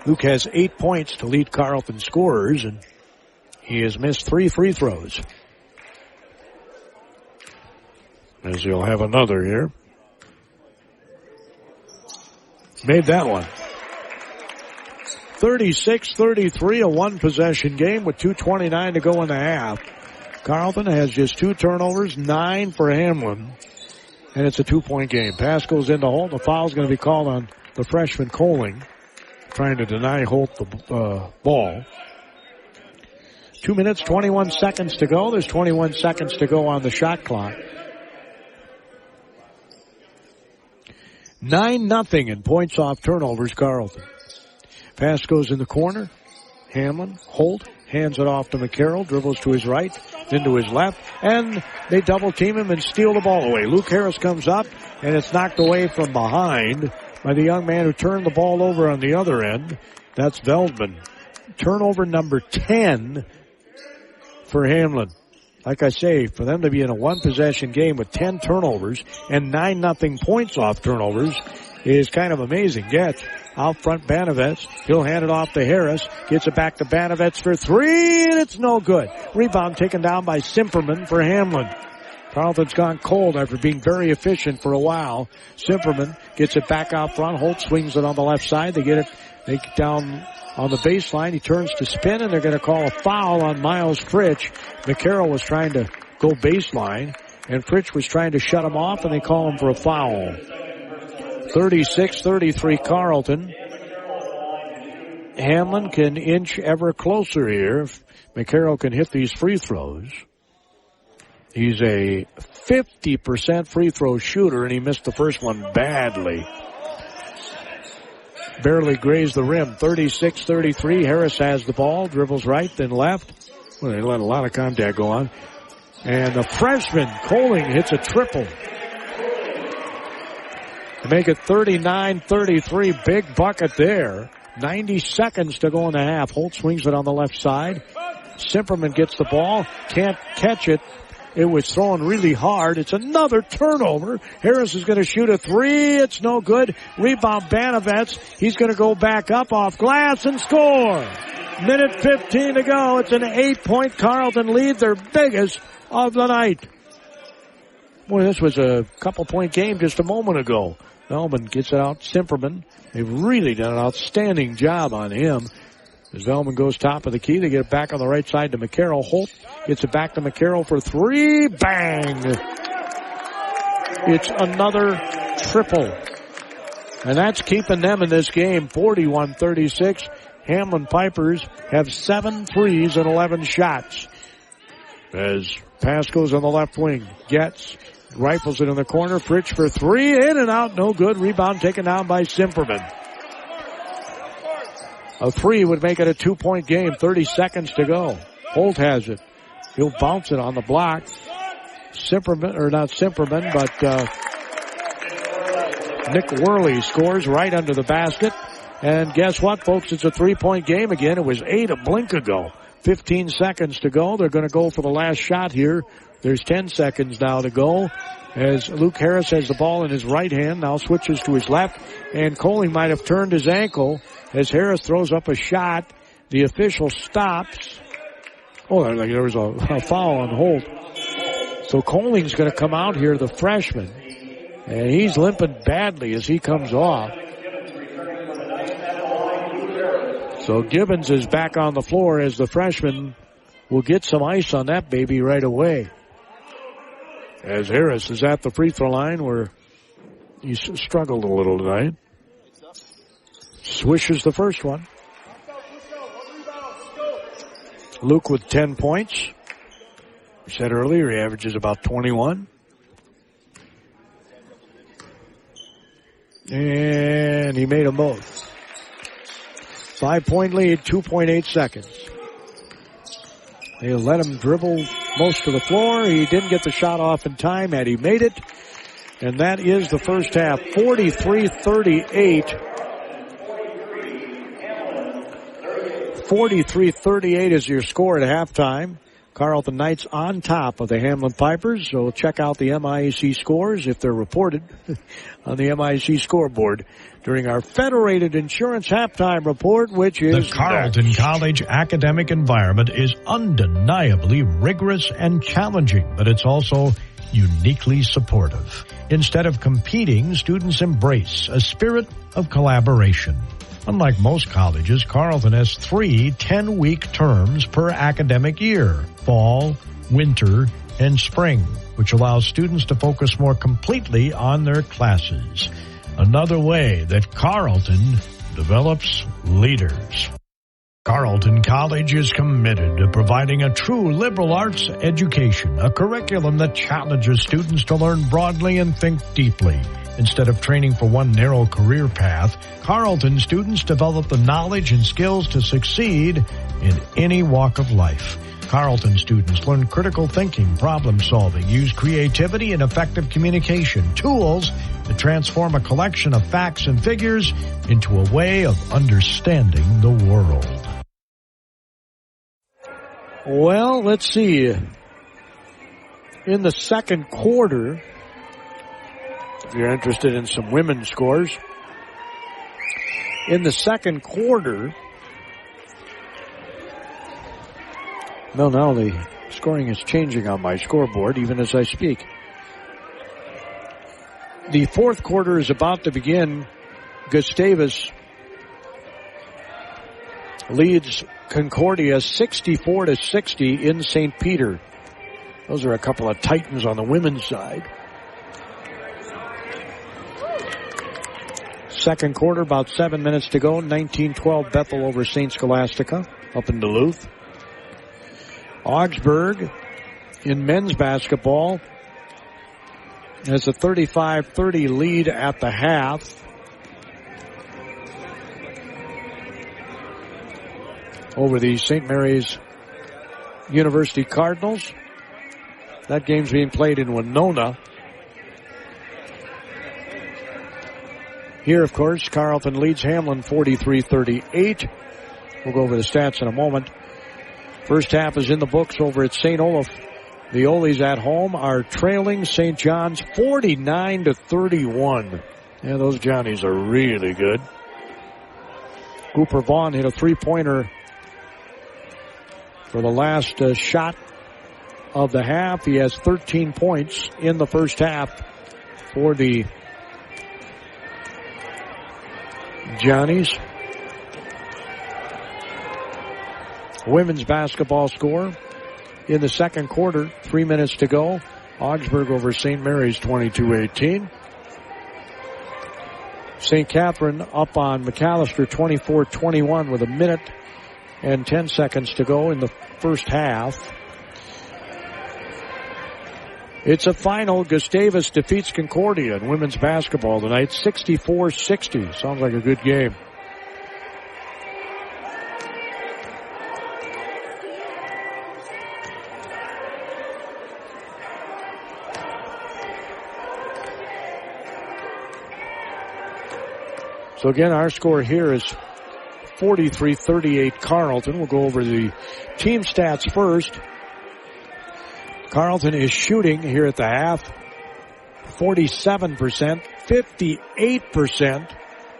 Luke has 8 points to lead Carleton scorers, and he has missed 3 free throws. As he'll have another here. Made that one. 36-33, a 1-possession game with 2:29 to go in the half. Carleton has just 2 turnovers, 9 for Hamline, and it's a 2-point game. Pass goes into Holt. The foul's going to be called on the freshman Coling, trying to deny Holt the ball. 2 minutes, 21 seconds to go. There's 21 seconds to go on the shot clock. 9-0 in points off turnovers, Carleton. Pass goes in the corner. Hamline, Holt, hands it off to McCarroll, dribbles to his right, then to his left, and they double team him and steal the ball away. Luke Harris comes up, and it's knocked away from behind by the young man who turned the ball over on the other end. That's Veldman. Turnover number 10 for Hamline. Like I say, for them to be in a 1-possession game with 10 turnovers and 9-0 points off turnovers is kind of amazing. Getz out front, Banovets. He'll hand it off to Harris. Gets it back to Banovets for 3, and it's no good. Rebound taken down by Simperman for Hamline. Carleton's gone cold after being very efficient for a while. Simperman gets it back out front. Holt swings it on the left side. They get down on the baseline. He turns to spin, and they're going to call a foul on Miles Fritch. McCarroll was trying to go baseline, and Fritch was trying to shut him off, and they call him for a foul. 36-33 Carleton. Hamline can inch ever closer here if McCarroll can hit these free throws. He's a 50% free throw shooter, and he missed the first one badly. Barely grazed the rim. 36-33. Harris has the ball, dribbles right, then left. Well, they let a lot of contact go on. And the freshman, Coling, hits a triple to make it 39-33. Big bucket there. 90 seconds to go in the half. Holt swings it on the left side. Simperman gets the ball, can't catch it. It was thrown really hard. It's another turnover. Harris is going to shoot a 3. It's no good. Rebound Banovets. He's going to go back up off glass and score. Minute 15 to go. It's an 8-point Carleton lead, their biggest of the night. Boy, this was a couple-point game just a moment ago. Velman gets it out. Simperman. They've really done an outstanding job on him. As Velman goes top of the key, they get it back on the right side to McCarroll. Holt gets it back to McCarroll for 3. Bang! It's another triple. And that's keeping them in this game, 41-36. Hamline Pipers have 7 threes and 11 shots. As pass goes on the left wing. Getz rifles it in the corner. Fritch for 3. In and out. No good. Rebound taken down by Simperman. A 3 would make it a 2-point game. 30 seconds to go. Holt has it. He'll bounce it on the block. Simperman, or not Simperman, but Nick Worley scores right under the basket. And guess what, folks? It's a 3-point game again. It was 8 a blink ago. 15 seconds to go. They're going to go for the last shot here. There's 10 seconds now to go. As Luke Harris has the ball in his right hand, now switches to his left. And Coling might have turned his ankle as Harris throws up a shot. The official stops. Oh, there was a foul on Holt. So Coling's going to come out here, the freshman. And he's limping badly as he comes off. So Gibbons is back on the floor as the freshman will get some ice on that baby right away. As Harris is at the free throw line where he struggled a little tonight. Swishes the first one. Luke with 10 points. We said earlier he averages about 21. And he made them both. 5-point lead, 2.8 seconds. They let him dribble most of the floor. He didn't get the shot off in time, and he made it. And that is the first half, 43-38. 43-38 is your score at halftime. Carleton Knights on top of the Hamline Pipers. So check out the MIAC scores if they're reported on the MIAC scoreboard during our Federated Insurance halftime report, which is the Carleton next. College academic environment is undeniably rigorous and challenging, but it's also uniquely supportive. Instead of competing, students embrace a spirit of collaboration. Unlike most colleges, Carleton has 3 10-week terms per academic year: fall, winter, and spring, which allows students to focus more completely on their classes. Another way that Carleton develops leaders. Carleton College is committed to providing a true liberal arts education, a curriculum that challenges students to learn broadly and think deeply. Instead of training for one narrow career path, Carleton students develop the knowledge and skills to succeed in any walk of life. Carleton students learn critical thinking, problem solving, use creativity and effective communication, tools to transform a collection of facts and figures into a way of understanding the world. Well, let's see. In the second quarter, if you're interested in some women's scores, in the second quarter, no, now the scoring is changing on my scoreboard even as I speak. The fourth quarter is about to begin. Gustavus leads Concordia 64-60 in St. Peter. Those are a couple of titans on the women's side. Second quarter, about 7 minutes to go. 19-12 Bethel over St. Scholastica up in Duluth. Augsburg in men's basketball has a 35-30 lead at the half. Over the St. Mary's University Cardinals. That game's being played in Winona. Here, of course, Carleton leads Hamline 43-38. We'll go over the stats in a moment. First half is in the books over at St. Olaf. The Olies at home are trailing St. John's 49-31. Yeah, those Johnnies are really good. Cooper Vaughn hit a three-pointer for the last shot of the half. He has 13 points in the first half for the Johnnies. Women's basketball score in the second quarter, 3 minutes to go. Augsburg over St. Mary's 22-18. St. Catherine up on McAllister 24-21 with a minute and 10 seconds to go in the first half. It's a final. Gustavus defeats Concordia in women's basketball tonight, 64-60. Sounds like a good game. So again, our score here is 43-38 Carleton. We'll go over the team stats first. Carleton is shooting here at the half 47%, 58%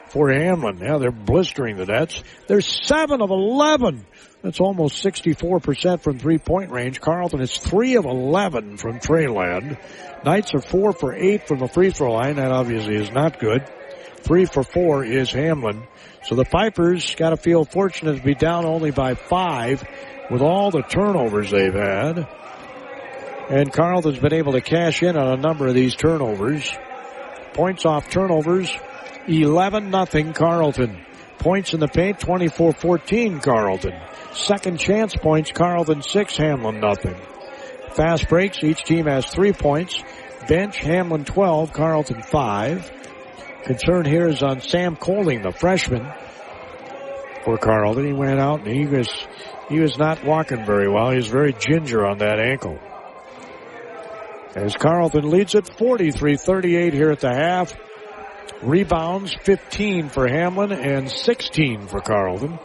for Hamline. Yeah, they're blistering the nets. They're 7 of 11. That's almost 64% from three-point range. Carleton is 3 of 11 from Treyland. Knights are 4 for 8 from the free throw line. That obviously is not good. 3 for 4 is Hamline. So the Pipers got to feel fortunate to be down only by 5 with all the turnovers they've had. And Carleton's been able to cash in on a number of these turnovers. Points off turnovers, 11-0 Carleton. Points in the paint, 24-14 Carleton. Second chance points, Carleton 6, Hamline 0. Fast breaks, each team has 3 points. Bench, Hamline 12, Carleton 5. Concern here is on Sam Coling, the freshman for Carleton. He went out and he was not walking very well. He was very ginger on that ankle. As Carleton leads it 43-38 here at the half. Rebounds 15 for Hamline and 16 for Carleton.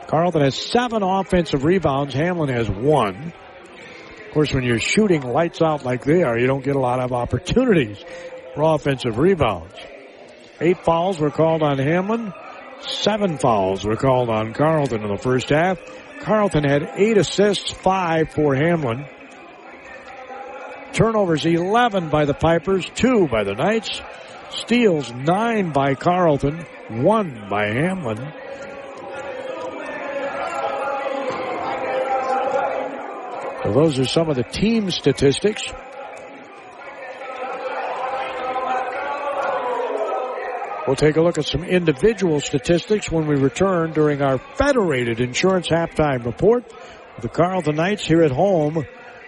Carleton has 7 offensive rebounds. Hamline has 1. Of course, when you're shooting lights out like they are, you don't get a lot of opportunities for offensive rebounds. 8 fouls were called on Hamline. 7 fouls were called on Carleton in the first half. Carleton had 8 assists, 5 for Hamline. Turnovers 11 by the Pipers, 2 by the Knights. Steals 9 by Carleton, 1 by Hamline. So those are some of the team statistics. We'll take a look at some individual statistics when we return during our Federated Insurance Halftime Report. The Carleton Knights here at home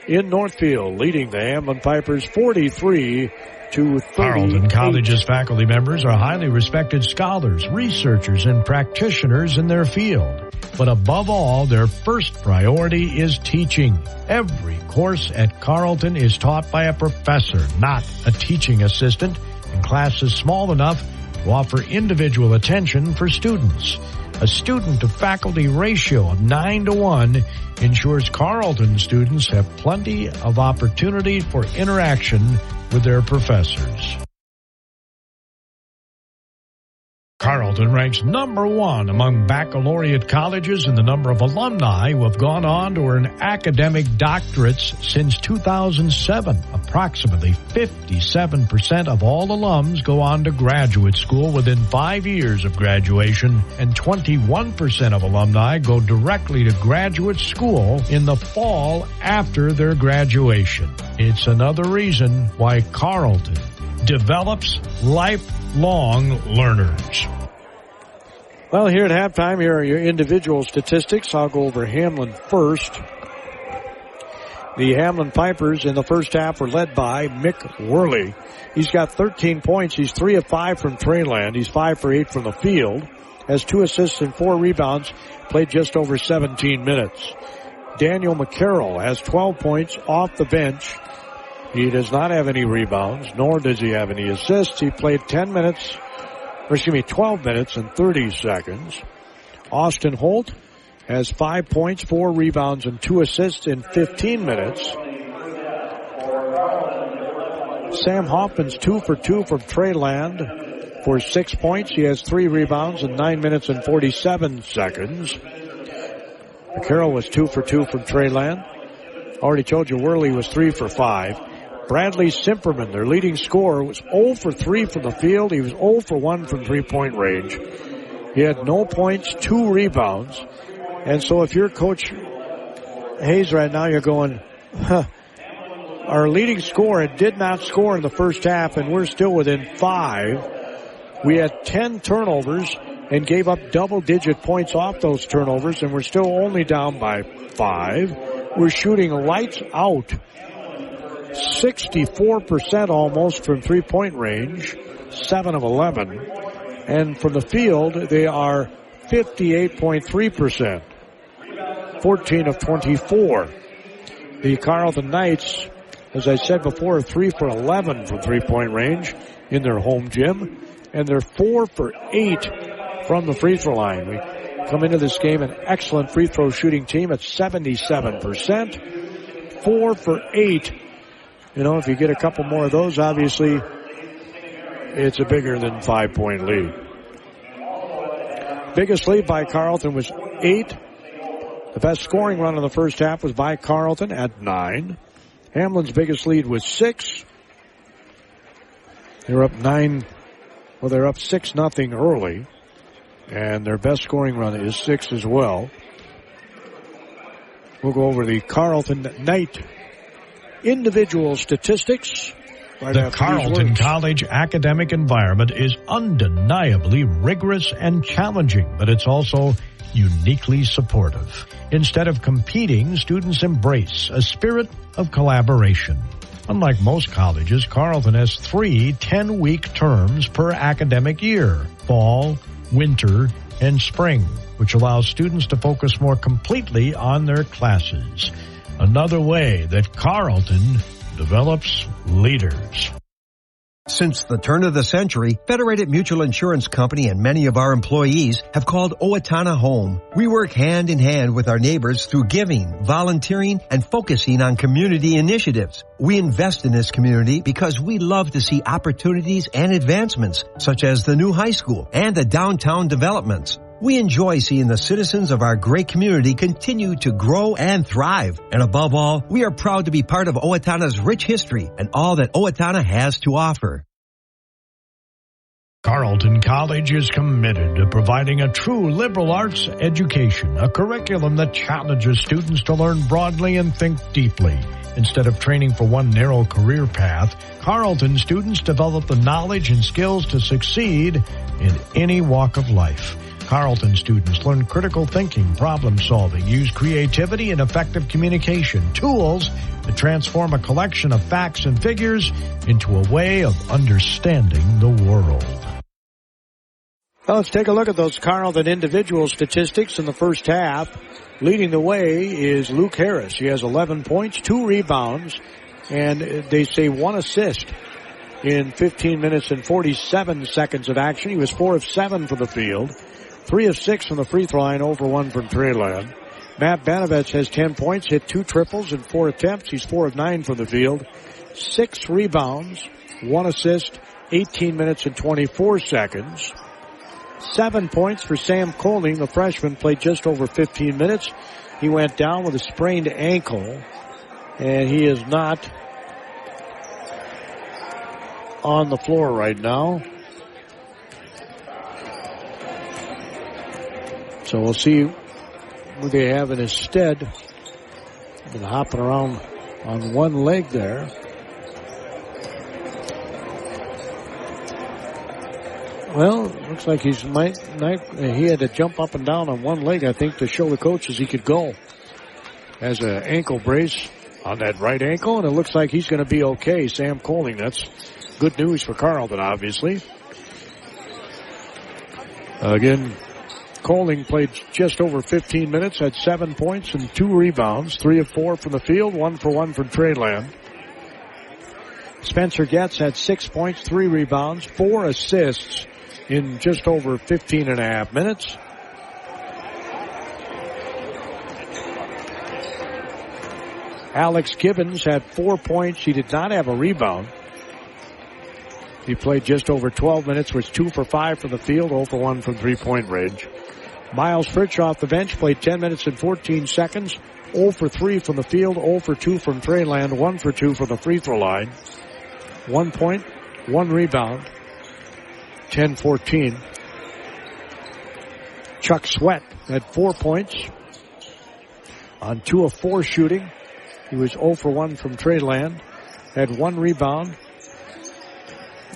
in Northfield, leading the Hamline Pipers 43-30. Carleton College's faculty members are highly respected scholars, researchers, and practitioners in their field. But above all, their first priority is teaching. Every course at Carleton is taught by a professor, not a teaching assistant, and classes small enough to offer individual attention for students. A student-to-faculty ratio of 9-to-1 ensures Carleton students have plenty of opportunity for interaction with their professors. Carleton ranks number 1 among baccalaureate colleges in the number of alumni who have gone on to earn academic doctorates since 2007. Approximately 57% of all alums go on to graduate school within 5 years of graduation, and 21% of alumni go directly to graduate school in the fall after their graduation. It's another reason why Carleton develops lifelong learners. Well, here at halftime, here are your individual statistics. I'll go over Hamline first. The Hamline Pipers in the first half were led by Mick Worley. He's got 13 points. He's 3 of 5 from Treyland. He's 5 for 8 from the field. Has 2 assists and 4 rebounds. Played just over 17 minutes. Daniel McCarroll has 12 points off the bench. He does not have any rebounds, nor does he have any assists. He played 12 minutes and 30 seconds. Austin Holt has 5 points, 4 rebounds, and 2 assists in 15 minutes. Sam Hoffman's 2 for 2 from Treyland for 6 points. He has 3 rebounds in 9 minutes and 47 seconds. McCarroll was 2 for 2 from Treyland. Already told you Worley was 3 for 5. Bradley Simperman, their leading scorer, was 0 for 3 from the field. He was 0 for 1 from three-point range. He had no points, 2 rebounds. And so if you're Coach Hayes right now, you're going, our leading scorer did not score in the first half, and we're still within 5. We had 10 turnovers and gave up double-digit points off those turnovers, and we're still only down by 5. We're shooting lights out. 64% almost from three-point range, 7 of 11. And from the field, they are 58.3%, 14 of 24. The Carleton Knights, as I said before, are 3 for 11 from three-point range in their home gym, and they're 4 for 8 from the free throw line. We come into this game an excellent free throw shooting team at 77%. 4 for 8. You know, if you get a couple more of those, obviously it's a bigger than 5-point lead. Biggest lead by Carleton was 8. The best scoring run in the first half was by Carleton at 9. Hamline's biggest lead was 6. They're up 9. Well, they're up 6-0 early. And their best scoring run is 6 as well. We'll go over the Carleton Knight individual statistics. The Carleton College academic environment is undeniably rigorous and challenging, but it's also uniquely supportive. Instead of competing, students embrace a spirit of collaboration. Unlike most colleges, Carleton has 3 10-week terms per academic year: fall, winter, and spring, which allows students to focus more completely on their classes. Another way that Carleton develops leaders. Since the turn of the century, Federated Mutual Insurance Company and many of our employees have called Owatonna home. We work hand in hand with our neighbors through giving, volunteering, and focusing on community initiatives. We invest in this community because we love to see opportunities and advancements, such as the new high school and the downtown developments. We enjoy seeing the citizens of our great community continue to grow and thrive. And above all, we are proud to be part of Owatonna's rich history and all that Owatonna has to offer. Carleton College is committed to providing a true liberal arts education, a curriculum that challenges students to learn broadly and think deeply. Instead of training for one narrow career path, Carleton students develop the knowledge and skills to succeed in any walk of life. Carleton students learn critical thinking, problem solving, use creativity and effective communication, tools that transform a collection of facts and figures into a way of understanding the world. Well, let's take a look at those Carleton individual statistics in the first half. Leading the way is Luke Harris. He has 11 points, 2 rebounds, and they say 1 assist in 15 minutes and 47 seconds of action. He was 4 of 7 from the field. 3 of 6 from the free throw line, over 1 from Treyland. Matt Banovets has 10 points, hit 2 triples in 4 attempts. He's 4 of 9 from the field. 6 rebounds, 1 assist, 18 minutes and 24 seconds. 7 points for Sam Coling, the freshman, played just over 15 minutes. He went down with a sprained ankle, and he is not on the floor right now. So we'll see what they have in his stead. Been hopping around on one leg there. Well, looks like he had to jump up and down on one leg, I think, to show the coaches he could go. Has an ankle brace on that right ankle, and it looks like he's going to be okay. Sam Coling, that's good news for Carleton, obviously. Again, Coling played just over 15 minutes, had 7 points and 2 rebounds, 3 of 4 from the field, 1 for 1 from Treyland. Spencer Getz had 6 points, 3 rebounds, 4 assists in just over 15 and a half minutes. Alex Gibbons had 4 points. He did not have a rebound. He played just over 12 minutes, was 2 for 5 from the field, 0 for 1 from three-point range. Miles Fritsch off the bench played 10 minutes and 14 seconds, 0 for 3 from the field, 0 for 2 from Treyland, 1 for 2 from the free throw line. 1 point, 1 rebound, 10-14. Chuck Sweat had 4 points on 2 of 4 shooting. He was 0 for 1 from Treyland, had 1 rebound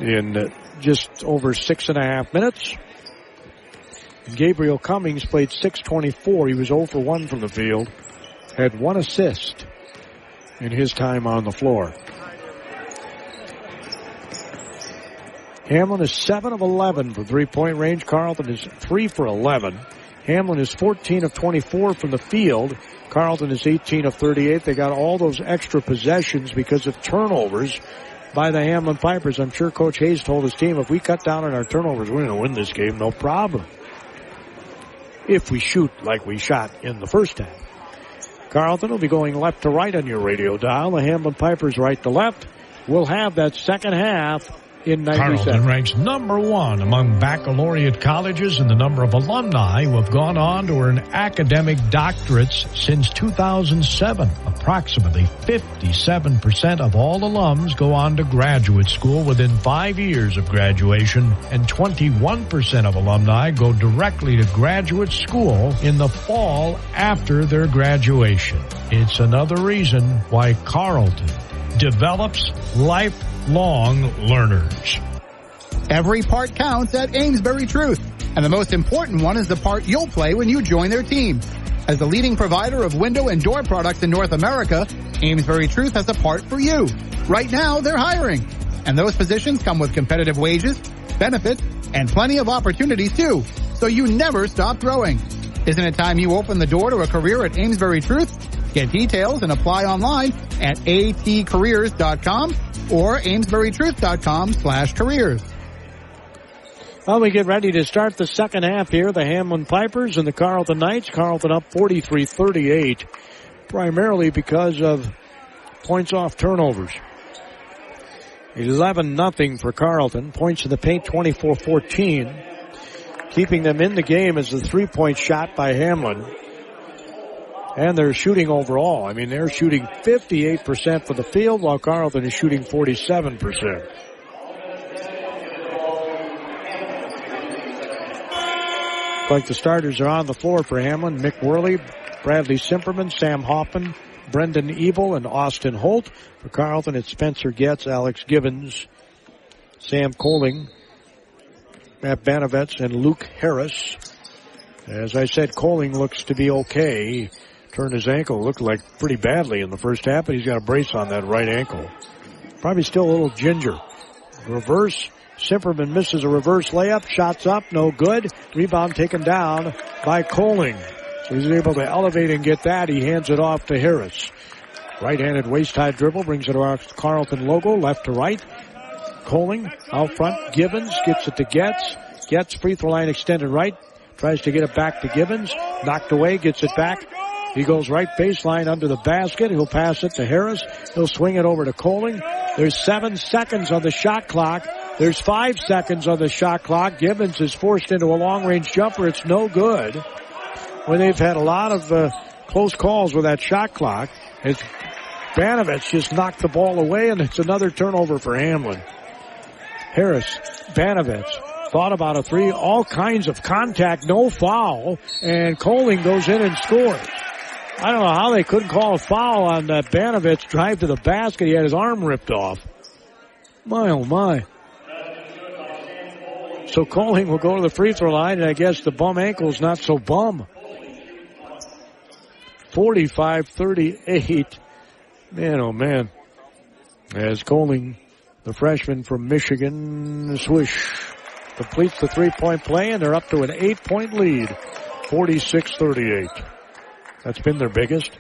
in just over 6.5 minutes. Gabriel Cummings played 6:24. He was 0 for 1 from the field, had 1 assist in his time on the floor. Hamline is 7 of 11 from three-point range. Carleton is 3 for 11. Hamline is 14 of 24 from the field. Carleton is 18 of 38. They got all those extra possessions because of turnovers by the Hamline Pipers. I'm sure Coach Hayes told his team, if we cut down on our turnovers, we're going to win this game, no problem. if we shoot like we shot in the first half. Carleton will be going left to right on your radio dial. The Hamline Pipers right to left. We'll have that second half in 97. Carleton ranks number 1 among baccalaureate colleges in the number of alumni who have gone on to earn academic doctorates since 2007. Approximately 57% of all alums go on to graduate school within 5 years of graduation, and 21% of alumni go directly to graduate school in the fall after their graduation. It's another reason why Carleton develops lifelong learners. Every part counts at Amesbury Truth, and the most important one is the part you'll play when you join their team. As the leading provider of window and door products in North America, Amesbury Truth has a part for you. Right now, they're hiring, and those positions come with competitive wages, benefits, and plenty of opportunities too, so you never stop growing. Isn't it time you open the door to a career at Amesbury Truth? Get details and apply online at atcareers.com or amesburytruth.com/careers. Well, we get ready to start the second half here. The Hamline Pipers and the Carleton Knights. Carleton up 43-38, primarily because of points off turnovers. 11-0 for Carleton. Points in the paint, 24-14. Keeping them in the game is the three-point shot by Hamline. And they're shooting overall. I mean, they're shooting 58% for the field, while Carleton is shooting 47%. Like the starters are on the floor for Hamline. Mick Worley, Bradley Simperman, Sam Hoffman, Brendan Ebel, and Austin Holt. For Carleton, it's Spencer Getz, Alex Gibbons, Sam Coling, Matt Banovets, and Luke Harris. As I said, Coling looks to be okay. He turned his ankle, looked like pretty badly in the first half, but he's got a brace on that right ankle. Probably still a little ginger. Reverse. Simperman misses a reverse layup. Shots up, no good. Rebound taken down by Coling. So he's able to elevate and get that. He hands it off to Harris. Right-handed waist-high dribble brings it off the Carleton logo, left to right. Coling out front. Gibbons gets it to Getz. Getz free throw line extended right. Tries to get it back to Gibbons. Knocked away, gets it back. He goes right baseline under the basket. He'll pass it to Harris. He'll swing it over to Coling. There's 7 seconds on the shot clock. There's 5 seconds on the shot clock. Gibbons is forced into a long-range jumper. It's no good. Well, they've had a lot of close calls with that shot clock. As Banovets just knocked the ball away, and it's another turnover for Hamline. Harris, Banovets, thought about a three, all kinds of contact, no foul, and Coling goes in and scores. I don't know how they couldn't call a foul on that Banovets drive to the basket. He had his arm ripped off. My, oh my. So Coling will go to the free throw line, and I guess the bum ankle's not so bum. 45-38. Man, oh man. As Coling, the freshman from Michigan, swish, completes the three-point play, and they're up to an 8-point lead. 46-38. That's been their biggest.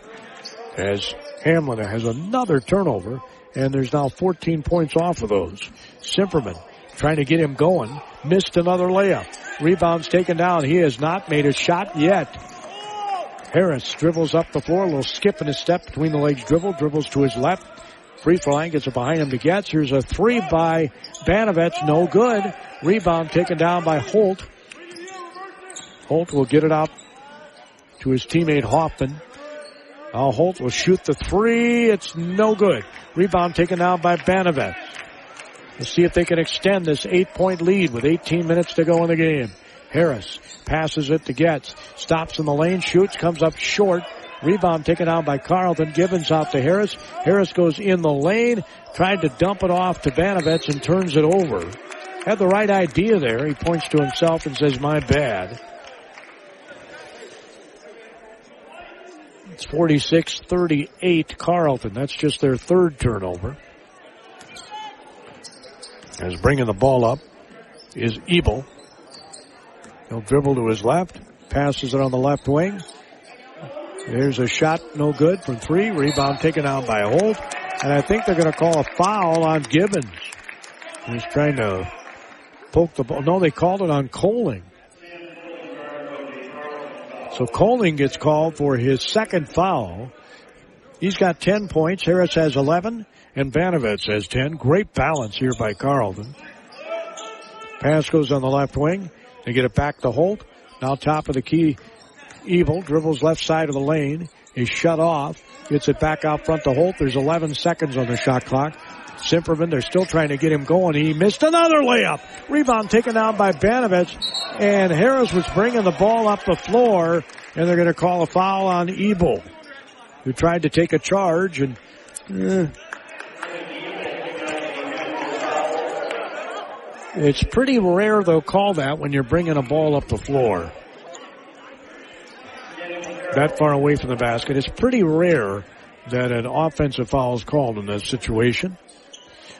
As Hamline has another turnover, and there's now 14 points off of those. Simperman trying to get him going. Missed another layup. Rebound's taken down. He has not made a shot yet. Harris dribbles up the floor. A little skip in his step between the legs dribble. Dribbles to his left. Free throw line gets it behind him to Getz. Here's a three by Banovets. No good. Rebound taken down by Holt. Holt will get it out to his teammate Hoffman. Now Holt will shoot the three. It's no good. Rebound taken down by Banovets. Let's see if they can extend this 8-point lead with 18 minutes to go in the game. Harris passes it to Getz. Stops in the lane, shoots, comes up short. Rebound taken down by Carleton. Gibbons out to Harris. Harris goes in the lane, tried to dump it off to Banovets and turns it over. Had the right idea there. He points to himself and says, my bad. It's 46-38 Carleton. That's just their third turnover. As bringing the ball up is Ebel. He'll dribble to his left. Passes it on the left wing. There's a shot, no good from three. Rebound taken down by Holt. And I think they're going to call a foul on Gibbons. He's trying to poke the ball. No, they called it on Coling. So Coling gets called for his second foul. He's got 10 points. Harris has 11, and Banovets has 10. Great balance here by Carleton. Pass goes on the left wing. They get it back to Holt. Now top of the key. Evil dribbles left side of the lane. Is shut off. Gets it back out front to Holt. There's 11 seconds on the shot clock. Simperman, they're still trying to get him going. He missed another layup. Rebound taken down by Banovets. And Harris was bringing the ball up the floor. And they're going to call a foul on Ebel, who tried to take a charge. And it's pretty rare they'll call that when you're bringing a ball up the floor that far away from the basket. It's pretty rare that an offensive foul is called in that situation.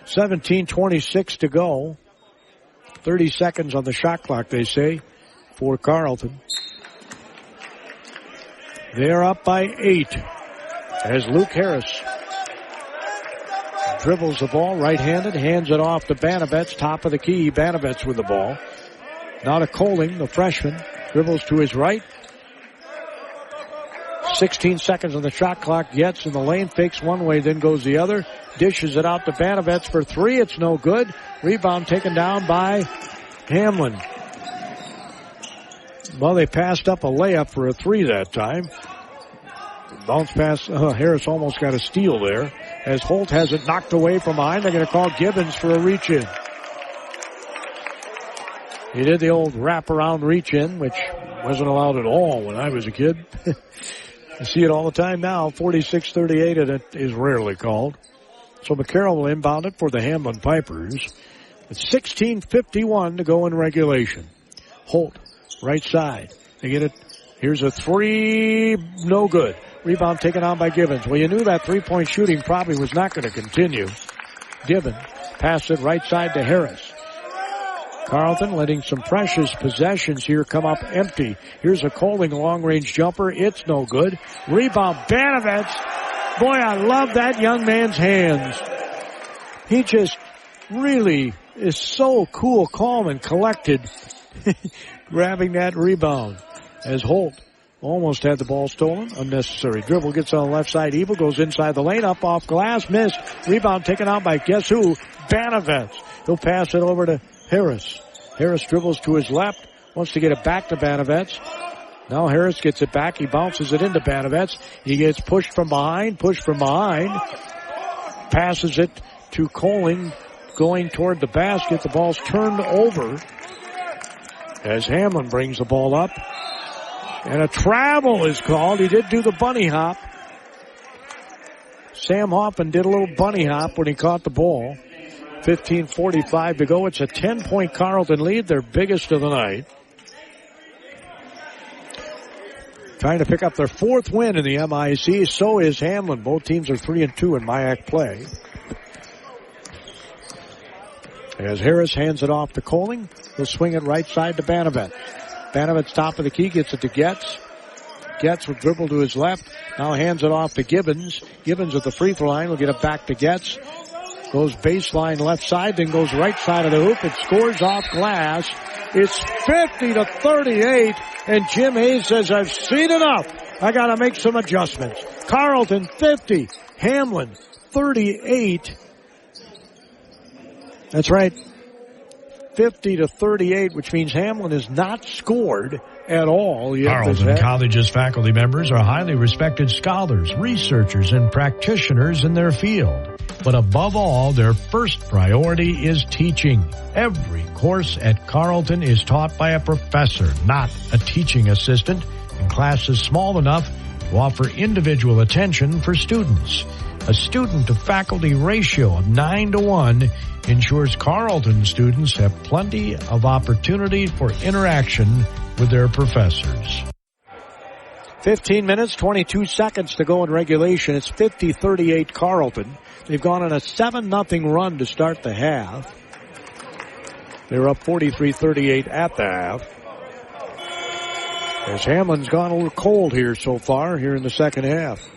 17:26 to go. 30 seconds on the shot clock, they say, for Carleton. They're up by 8 as Luke Harris dribbles the ball right-handed, hands it off to Banovets, top of the key. Banovets with the ball. Now to Coling, the freshman, dribbles to his right. 16 seconds on the shot clock. Gets in the lane, fakes one way, then goes the other. Dishes it out to Banovets for 3. It's no good. Rebound taken down by Hamline. Well, they passed up a layup for a 3 that time. Bounce pass. Harris almost got a steal there. As Holt has it knocked away from behind, they're going to call Gibbons for a reach-in. He did the old wraparound reach-in, which wasn't allowed at all when I was a kid. I see it all the time now. 46-38, and it is rarely called. So McCarroll will inbound it for the Hamline Pipers. With 16:51 to go in regulation. Holt, right side. They get it. Here's a 3. No good. Rebound taken on by Gibbons. Well, you knew that three-point shooting probably was not going to continue. Gibbons passed it right side to Harris. Carleton letting some precious possessions here come up empty. Here's a Coling long-range jumper. It's no good. Rebound, Banovets. Boy, I love that young man's hands. He just really is so cool, calm, and collected grabbing that rebound. As Holt almost had the ball stolen. Unnecessary dribble. Gets on the left side. Evil goes inside the lane. Up off glass. Missed. Rebound taken out by guess who? Banovets. He'll pass it over to Harris. Harris dribbles to his left. Wants to get it back to Banovets. Now Harris gets it back. He bounces it into Banovets. He gets pushed from behind. Passes it to Coling going toward the basket. The ball's turned over as Hamline brings the ball up. And a travel is called. He did do the bunny hop. Sam Hoffman did a little bunny hop when he caught the ball. 15:45 to go. It's a 10-point Carleton lead, their biggest of the night. Trying to pick up their 4th win in the MIC. So is Hamline. Both teams are 3-2 in MIAC play. As Harris hands it off to Coling, he'll swing it right side to Banovets. Banovets top of the key, gets it to Getz. Getz will dribble to his left. Now hands it off to Gibbons. Gibbons at the free throw line will get it back to Getz. Goes baseline left side, then goes right side of the hoop. It scores off glass. It's 50-38, and Jim Hayes says, I've seen enough. I got to make some adjustments. Carleton 50, Hamline 38. That's right. 50-38, which means Hamline has not scored at all yet. Carleton College's faculty members are highly respected scholars, researchers, and practitioners in their field. But above all, their first priority is teaching. Every course at Carleton is taught by a professor, not a teaching assistant, and classes small enough to offer individual attention for students. A student-to-faculty ratio of 9-to-1 ensures Carleton students have plenty of opportunity for interaction with their professors. 15 minutes, 22 seconds to go in regulation. It's 50-38 Carleton. They've gone on a 7-0 run to start the half. They're up 43-38 at the half. As Hamline's gone a little cold here so far, here in the second half.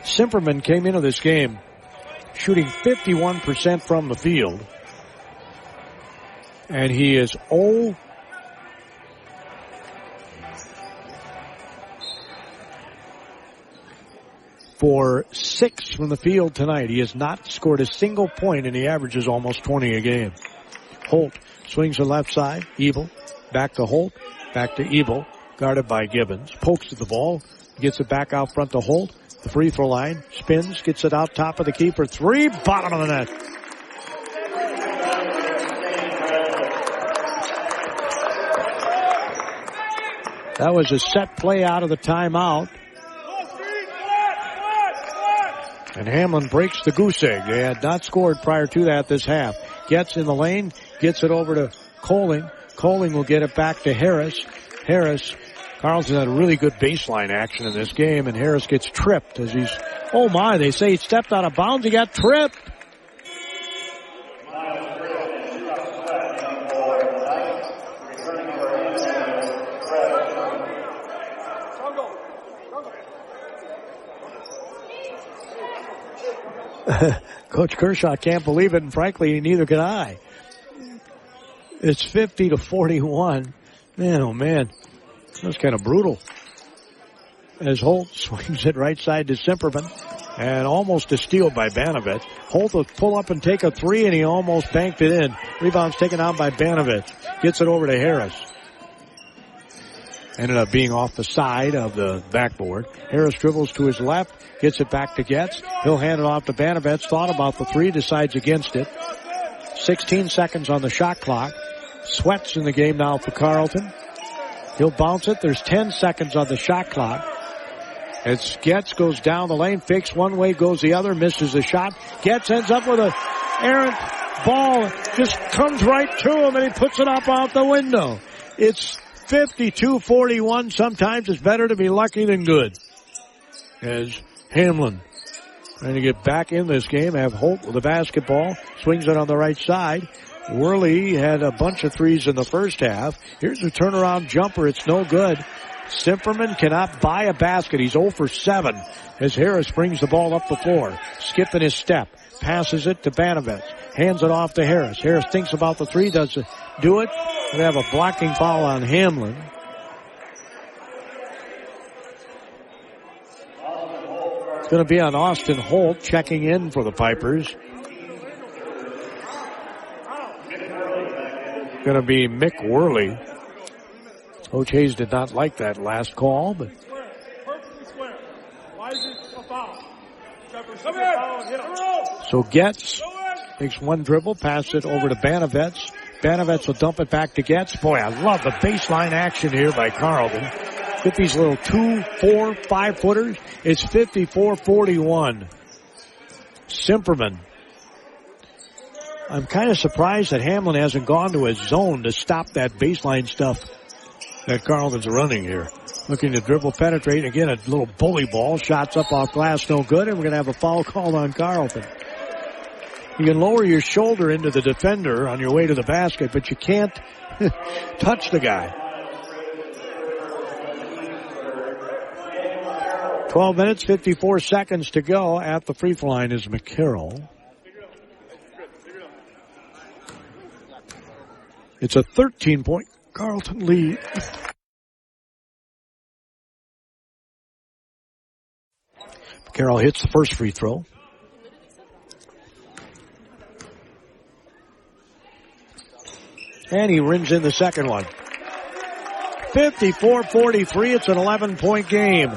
Simperman came into this game shooting 51% from the field. And he is 0 for 6 from the field tonight. He has not scored a single point, and he averages almost 20 a game. Holt swings to the left side. Ebel. Back to Holt. Back to Ebel. Guarded by Gibbons. Pokes at the ball. Gets it back out front to Holt. The free throw line. Spins. Gets it out top of the key for 3. Bottom of the net. That was a set play out of the timeout. And Hamline breaks the goose egg. They had not scored prior to that this half. Gets in the lane. Gets it over to Coling. Coling will get it back to Harris. Carleton had really good baseline action in this game, and Harris gets tripped as he's, oh my, they say he stepped out of bounds. He got tripped. Coach Kershaw can't believe it, and frankly, neither can I. It's 50-41. Man, oh man. That's kind of brutal. As Holt swings it right side to Simperman. And almost a steal by Banovich. Holt will pull up and take a 3, and he almost banked it in. Rebound's taken out by Banovich. Gets it over to Harris. Ended up being off the side of the backboard. Harris dribbles to his left. Gets it back to Getz. He'll hand it off to Banovich. Thought about the 3. Decides against it. 16 seconds on the shot clock. Sweats in the game now for Carleton. He'll bounce it. There's 10 seconds on the shot clock. As Getz goes down the lane, fakes one way, goes the other, misses the shot. Getz ends up with a errant ball. Just comes right to him, and he puts it up out the window. It's 52-41. Sometimes it's better to be lucky than good. As Hamline trying to get back in this game, have Holt with the basketball, swings it on the right side. Worley had a bunch of 3s in the first half. Here's a turnaround jumper. It's no good. Simperman cannot buy a basket. He's 0 for 7 as Harris brings the ball up the floor. Skipping his step. Passes it to Banovich. Hands it off to Harris. Harris thinks about the 3. Does do it. We have a blocking foul on Hamline. It's going to be on Austin Holt checking in for the Pipers. Going to be Mick Worley. Coach Hayes did not like that last call, but so Getz takes one dribble, passes it over to Banovich. Banovich will dump it back to Getz. Boy, I love the baseline action here by Carleton. Get these little 2, 4, 5 footers. It's 54-41. Simperman. I'm kind of surprised that Hamline hasn't gone to his zone to stop that baseline stuff that Carleton's running here. Looking to dribble, penetrate. Again, a little bully ball. Shots up off glass, no good. And we're going to have a foul called on Carleton. You can lower your shoulder into the defender on your way to the basket, but you can't touch the guy. 12 minutes, 54 seconds to go. At the free throw line is McCarroll. It's a 13-point Carleton lead. McCarroll hits the first free throw. And he rings in the second one. 54-43. It's an 11-point game.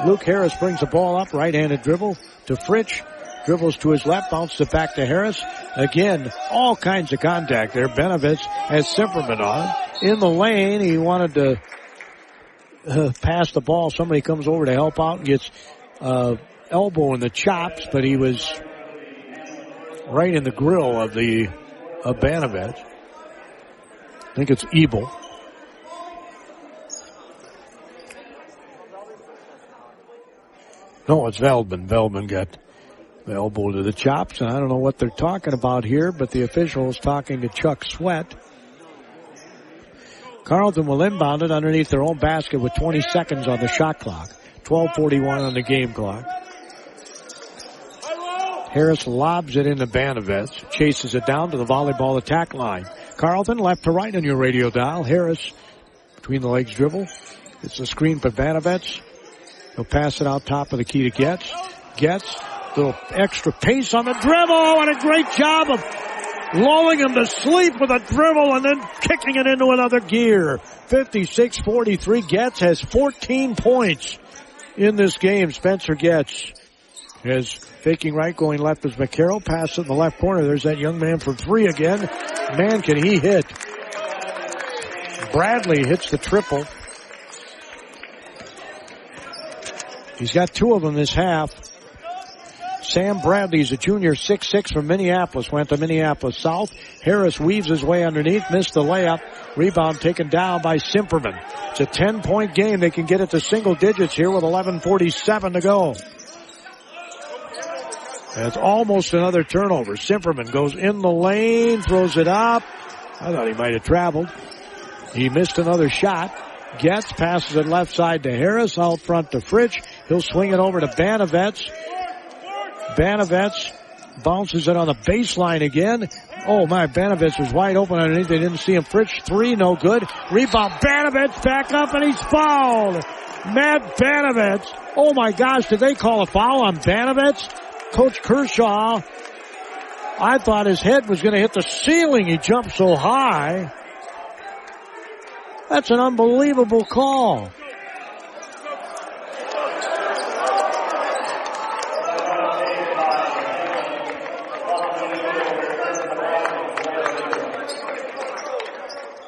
Luke Harris brings the ball up. Right-handed dribble to Fritsch. Dribbles to his left, bounces it back to Harris. Again, all kinds of contact there. Banovich has Simperman on. In the lane, he wanted to pass the ball. Somebody comes over to help out and gets elbow in the chops, but he was right in the grill of Banovich. I think it's Ebel. No, it's Veldman. Veldman got the elbow to the chops, and I don't know what they're talking about here, but the official is talking to Chuck Sweat. Carleton will inbound it underneath their own basket with 20 seconds on the shot clock. 12:41 on the game clock. Harris lobs it into Banovich, chases it down to the volleyball attack line. Carleton left to right on your radio dial. Harris between the legs dribble. It's a screen for Banovich. He'll pass it out top of the key to Getz. Getz, little extra pace on the dribble, and a great job of lulling him to sleep with a dribble and then kicking it into another gear. 56-43. Getz has 14 points in this game. Spencer Getz is faking right, going left as McCarroll. Pass it in the left corner. There's that young man for three again. Man, can he hit. Bradley hits the triple. He's got two of them this half. Sam Bradley's a junior, 6'6" from Minneapolis. Went to Minneapolis South. Harris weaves his way underneath. Missed the layup. Rebound taken down by Simperman. It's a 10-point game. They can get it to single digits here with 11:47 to go. That's almost another turnover. Simperman goes in the lane, throws it up. I thought he might have traveled. He missed another shot. Getz passes it left side to Harris. Out front to Fritsch. He'll swing it over to Banovets. Banovets bounces it on the baseline again. Oh my, Banovets was wide open underneath. They didn't see him. Fritsch, three, no good. Rebound, Banovets back up, and he's fouled. Matt Banovets. Oh my gosh, did they call a foul on Banovets? Coach Kershaw, I thought his head was going to hit the ceiling. He jumped so high. That's an unbelievable call.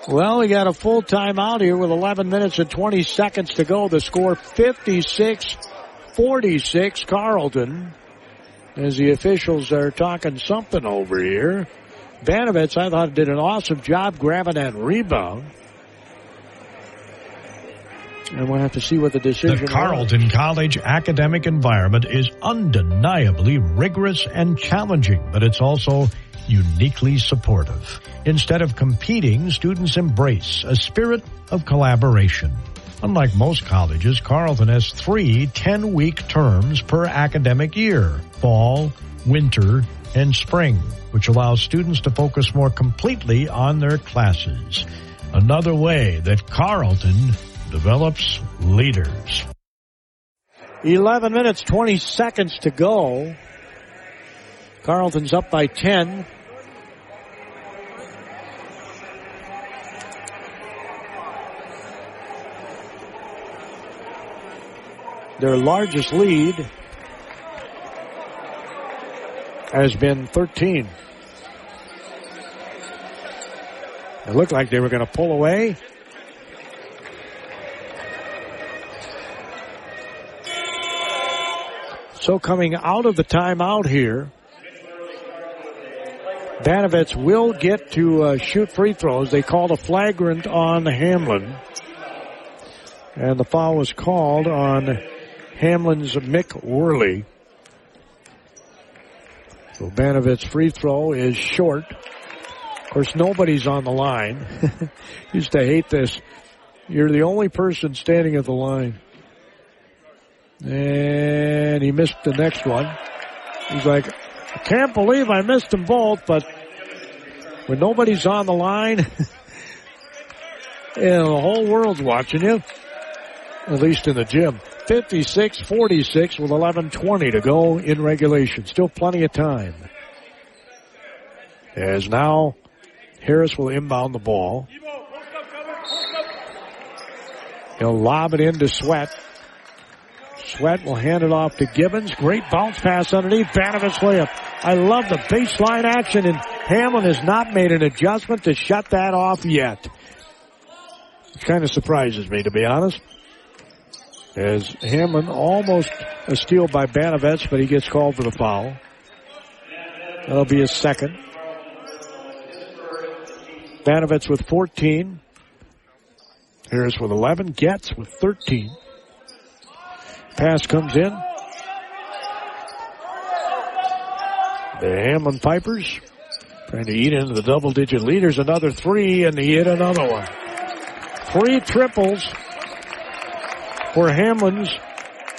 Well, we got a full timeout here with 11 minutes and 20 seconds to go. The score 56-46 Carleton. As the officials are talking something over here. Banovets, I thought, did an awesome job grabbing that rebound. And we'll have to see what the decision is. The Carleton College academic environment is undeniably rigorous and challenging, but it's also uniquely supportive. Instead of competing, students embrace a spirit of collaboration. Unlike most colleges, Carleton has 3 10-week terms per academic year: fall, winter, and spring, which allows students to focus more completely on their classes. Another way that Carleton develops leaders. 11 minutes, 20 seconds to go. Carleton's up by 10. Their largest lead has been 13. It looked like they were going to pull away. So coming out of the timeout here, Banovets will get to shoot free throws. They called a flagrant on Hamline. And the foul was called on Hamlin's Mick Worley. So Banovets' free throw is short. Of course, nobody's on the line. Used to hate this. You're the only person standing at the line. And he missed the next one. He's like, I can't believe I missed them both, but when nobody's on the line, the whole world's watching you, at least in the gym. 56-46 with 11:20 to go in regulation. Still plenty of time. As now Harris will inbound the ball. He'll lob it into Sweat. Sweat will hand it off to Gibbons. Great bounce pass underneath. Banovets layup. I love the baseline action, and Hamlin has not made an adjustment to shut that off yet. It kind of surprises me, to be honest. As Hamlin almost a steal by Banovets, but he gets called for the foul. That'll be his second. Banovets with 14. Harris with 11. Getz with 13. Pass comes in. The Hamline Pipers trying to eat into the double-digit leaders. Another three, and he hit another one. 3 triples for Hamline's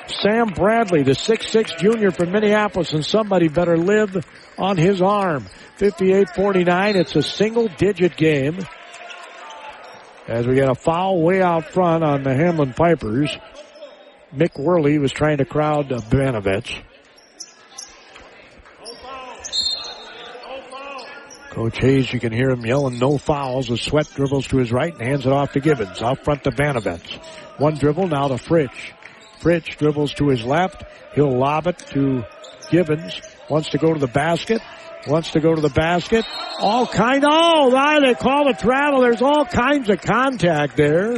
Sam Bradley, the 6'6" junior from Minneapolis, and somebody better live on his arm. 58-49. It's a single-digit game. As we got a foul way out front on the Hamline Pipers. Mick Worley was trying to crowd Banovich. Coach Hayes, you can hear him yelling no fouls as Sweat dribbles to his right and hands it off to Gibbons. Out front to Banovich. One dribble now to Fritsch. Fritsch dribbles to his left. He'll lob it to Gibbons. Wants to go to the basket. All kind. Oh, right, they call the travel. There's all kinds of contact there.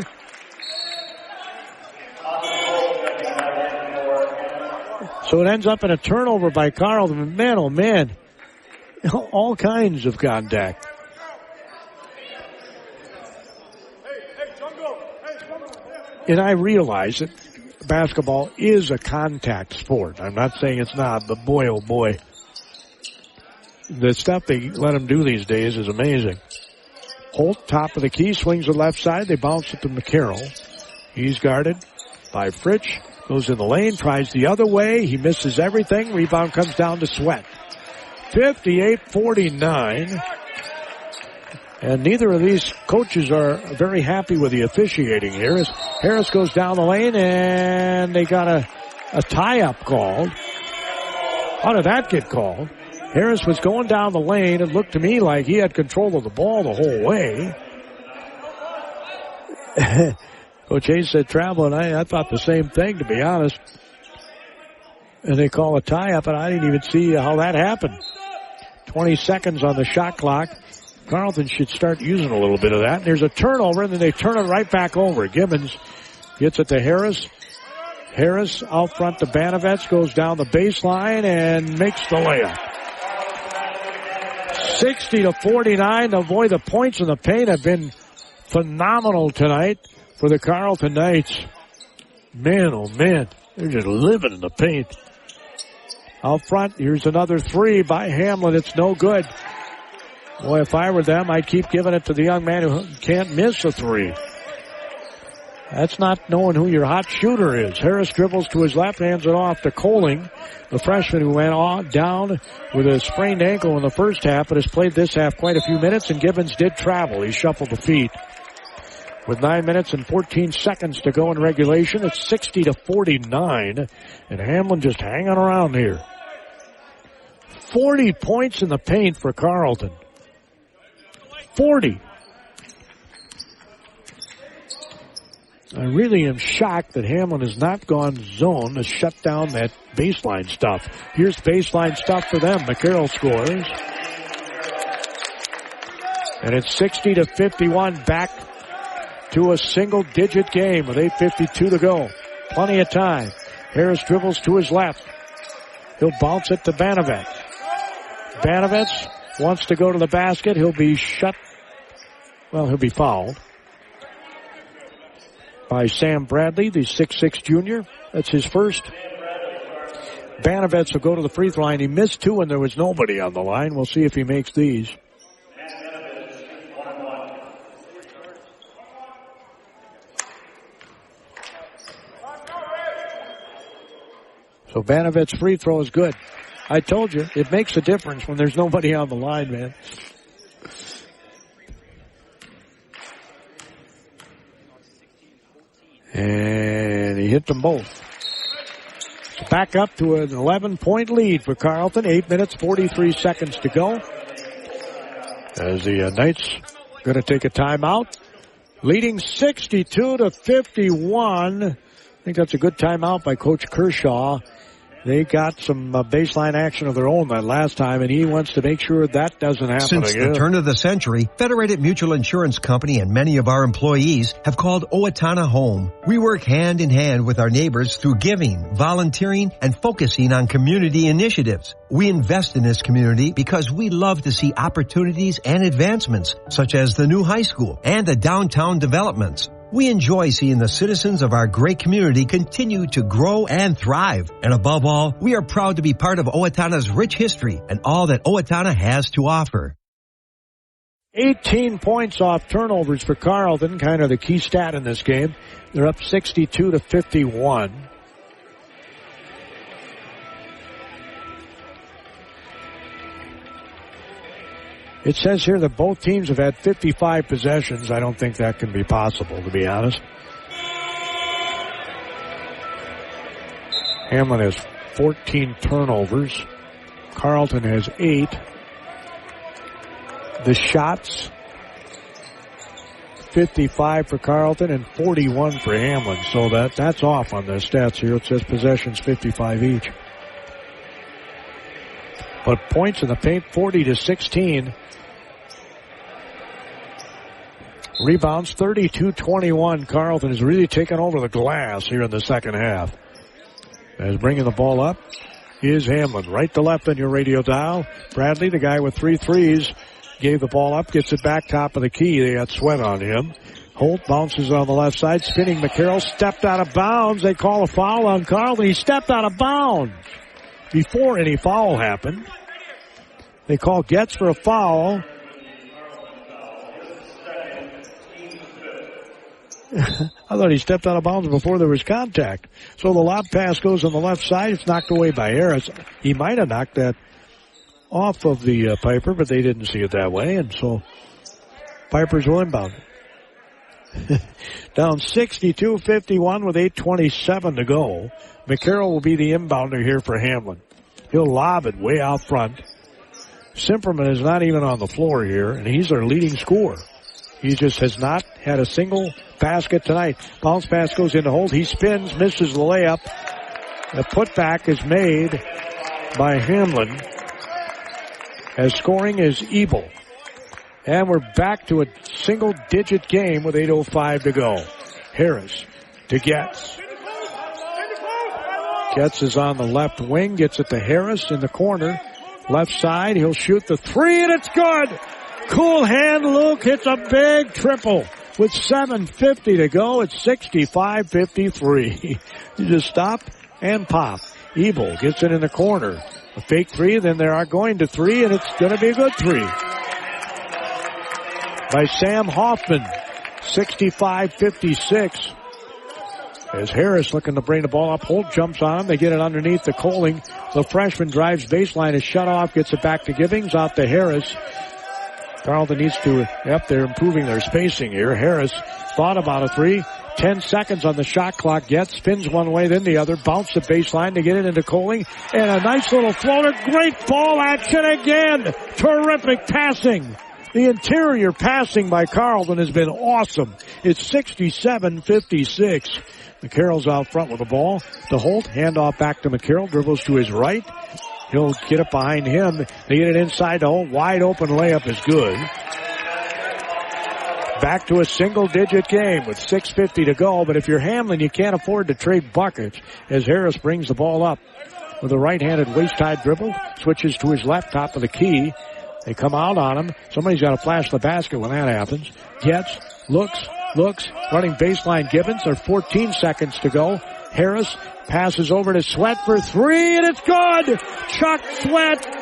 So it ends up in a turnover by Carleton. Man, oh man. All kinds of contact. And I realize that basketball is a contact sport. I'm not saying it's not, but boy, oh boy. The stuff they let them do these days is amazing. Holt, top of the key, swings the left side. They bounce it to McCarroll. He's guarded by Fritsch. Goes in the lane, tries the other way. He misses everything. Rebound comes down to Sweat. 58-49. And neither of these coaches are very happy with the officiating here as Harris goes down the lane and they got a tie-up called. How did that get called? Harris was going down the lane. It looked to me like he had control of the ball the whole way. Coach Hayes said travel, and I thought the same thing, to be honest. And they call a tie-up, and I didn't even see how that happened. 20 seconds on the shot clock. Carleton should start using a little bit of that. And there's a turnover, and then they turn it right back over. Gibbons gets it to Harris. Harris out front to Banovich, goes down the baseline and makes the layup. 60-49. Boy, the points in the paint have been phenomenal tonight for the Carleton Knights. Man, oh man, they're just living in the paint. Out front, here's another three by Hamline. It's no good. Boy, if I were them, I'd keep giving it to the young man who can't miss a three. That's not knowing who your hot shooter is. Harris dribbles to his left, hands it off to Coling, the freshman who went down with a sprained ankle in the first half, but has played this half quite a few minutes, and Gibbons did travel. He shuffled the feet. With 9 minutes and 14 seconds to go in regulation, it's 60-49, and Hamline just hanging around here. 40 points in the paint for Carleton. 40. I really am shocked that Hamline has not gone zone to shut down that baseline stuff. Here's baseline stuff for them. McCarroll scores. And it's 60-51, back to a single-digit game with 8:52 to go. Plenty of time. Harris dribbles to his left. He'll bounce it to Banovich. Banovich wants to go to the basket. He'll be he'll be fouled by Sam Bradley, the 6'6 junior. That's his first. Banovich will go to the free throw line. He missed two and there was nobody on the line. We'll see if he makes these. So Banovich's free throw is good. I told you, it makes a difference when there's nobody on the line, man. And he hit them both. So back up to an 11-point lead for Carleton. 8 minutes, 43 seconds to go. As the Knights going to take a timeout. Leading 62-51. I think that's a good timeout by Coach Kershaw. They got some baseline action of their own that last time, and he wants to make sure that doesn't happen Since again. the turn of the century, Federated Mutual Insurance Company and many of our employees have called Owatonna home. We work hand in hand with our neighbors through giving, volunteering, and focusing on community initiatives. We invest in this community because we love to see opportunities and advancements, such as the new high school and the downtown developments. We enjoy seeing the citizens of our great community continue to grow and thrive. And above all, we are proud to be part of Owatonna's rich history and all that Owatonna has to offer. 18 points off turnovers for Carleton, kind of the key stat in this game. They're up 62-51. It says here that both teams have had 55 possessions. I don't think that can be possible, to be honest. Hamline has 14 turnovers. Carleton has 8. The shots, 55 for Carleton and 41 for Hamline. So that's off on the stats here. It says possessions 55 each. But points in the paint, 40-16. Rebounds, 32-21. Carleton has really taken over the glass here in the second half. As bringing the ball up is Hamline. Right to left on your radio dial. Bradley, the guy with 3 threes, gave the ball up, gets it back top of the key. They got Sweat on him. Holt bounces on the left side. Spinning McCarroll stepped out of bounds. They call a foul on Carleton. He stepped out of bounds before any foul happened. They call Getz for a foul. I thought he stepped out of bounds before there was contact. So the lob pass goes on the left side. It's knocked away by Harris. He might have knocked that off of the Piper, but they didn't see it that way, and so Pipers will inbound. Down 62-51 with 8:27 to go. McCarroll will be the inbounder here for Hamline. He'll lob it way out front. Simperman is not even on the floor here, and he's their leading scorer. He just has not had a single basket tonight. Bounce pass goes into Holt. He spins, misses the layup. The putback is made by Hamline. As scoring is Ebel. And we're back to a single-digit game with 8:05 to go. Harris to Getz. Getz is on the left wing, gets it to Harris in the corner. Left side, he'll shoot the 3, and it's good! Cool hand, Luke hits a big triple with 7:50 to go. It's 65-53. You just stop and pop. Ebel gets it in the corner. A fake 3, then they are going to 3, and it's going to be a good 3. By Sam Hoffman, 65-56. As Harris looking to bring the ball up, Holt jumps on him. They get it underneath the Coling. The freshman drives baseline, is shut off, gets it back to Gibbings, out to Harris. Carleton needs to, they're improving their spacing here. Harris thought about a 3. 10 seconds on the shot clock. Gets, spins one way, then the other. Bounce the baseline to get it into Coling. And a nice little floater. Great ball action again. Terrific passing. The interior passing by Carleton has been awesome. It's 67-56. McCarroll's out front with the ball. To Holt, handoff back to McCarroll. Dribbles to his right. He'll get it behind him. They get it inside to Holt. Wide open layup is good. Back to a single-digit game with 6:50 to go. But if you're Hamline, you can't afford to trade buckets as Harris brings the ball up with a right-handed waist-high dribble. Switches to his left, top of the key. They come out on him. Somebody's got to flash the basket when that happens. Gets, looks, running baseline Gibbons. There's 14 seconds to go. Harris passes over to Sweat for 3, and it's good! Chuck Sweat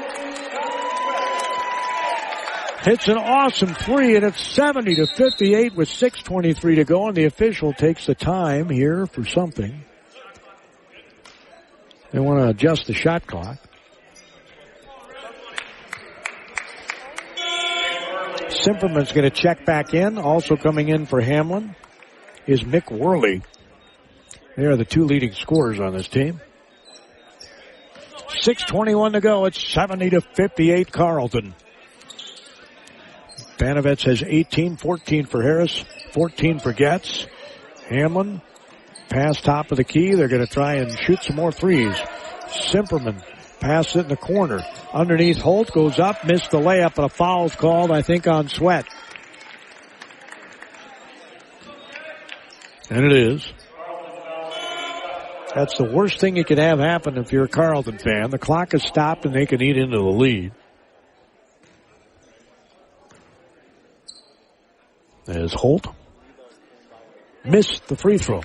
hits an awesome 3, and it's 70-58 with 6:23 to go, and the official takes the time here for something. They want to adjust the shot clock. Simperman's going to check back in. Also coming in for Hamline is Mick Worley. They are the 2 leading scorers on this team. 6:21 to go. It's 70-58 Carleton. Banovets has 18, 14 for Harris, 14 for Getz. Hamline, pass top of the key. They're going to try and shoot some more 3s. Simperman, pass it in the corner. Underneath Holt, goes up, missed the layup, but a foul's called, I think, on Sweat. And it is. That's the worst thing you could have happen if you're a Carleton fan. The clock is stopped and they can eat into the lead. As Holt missed the free throw.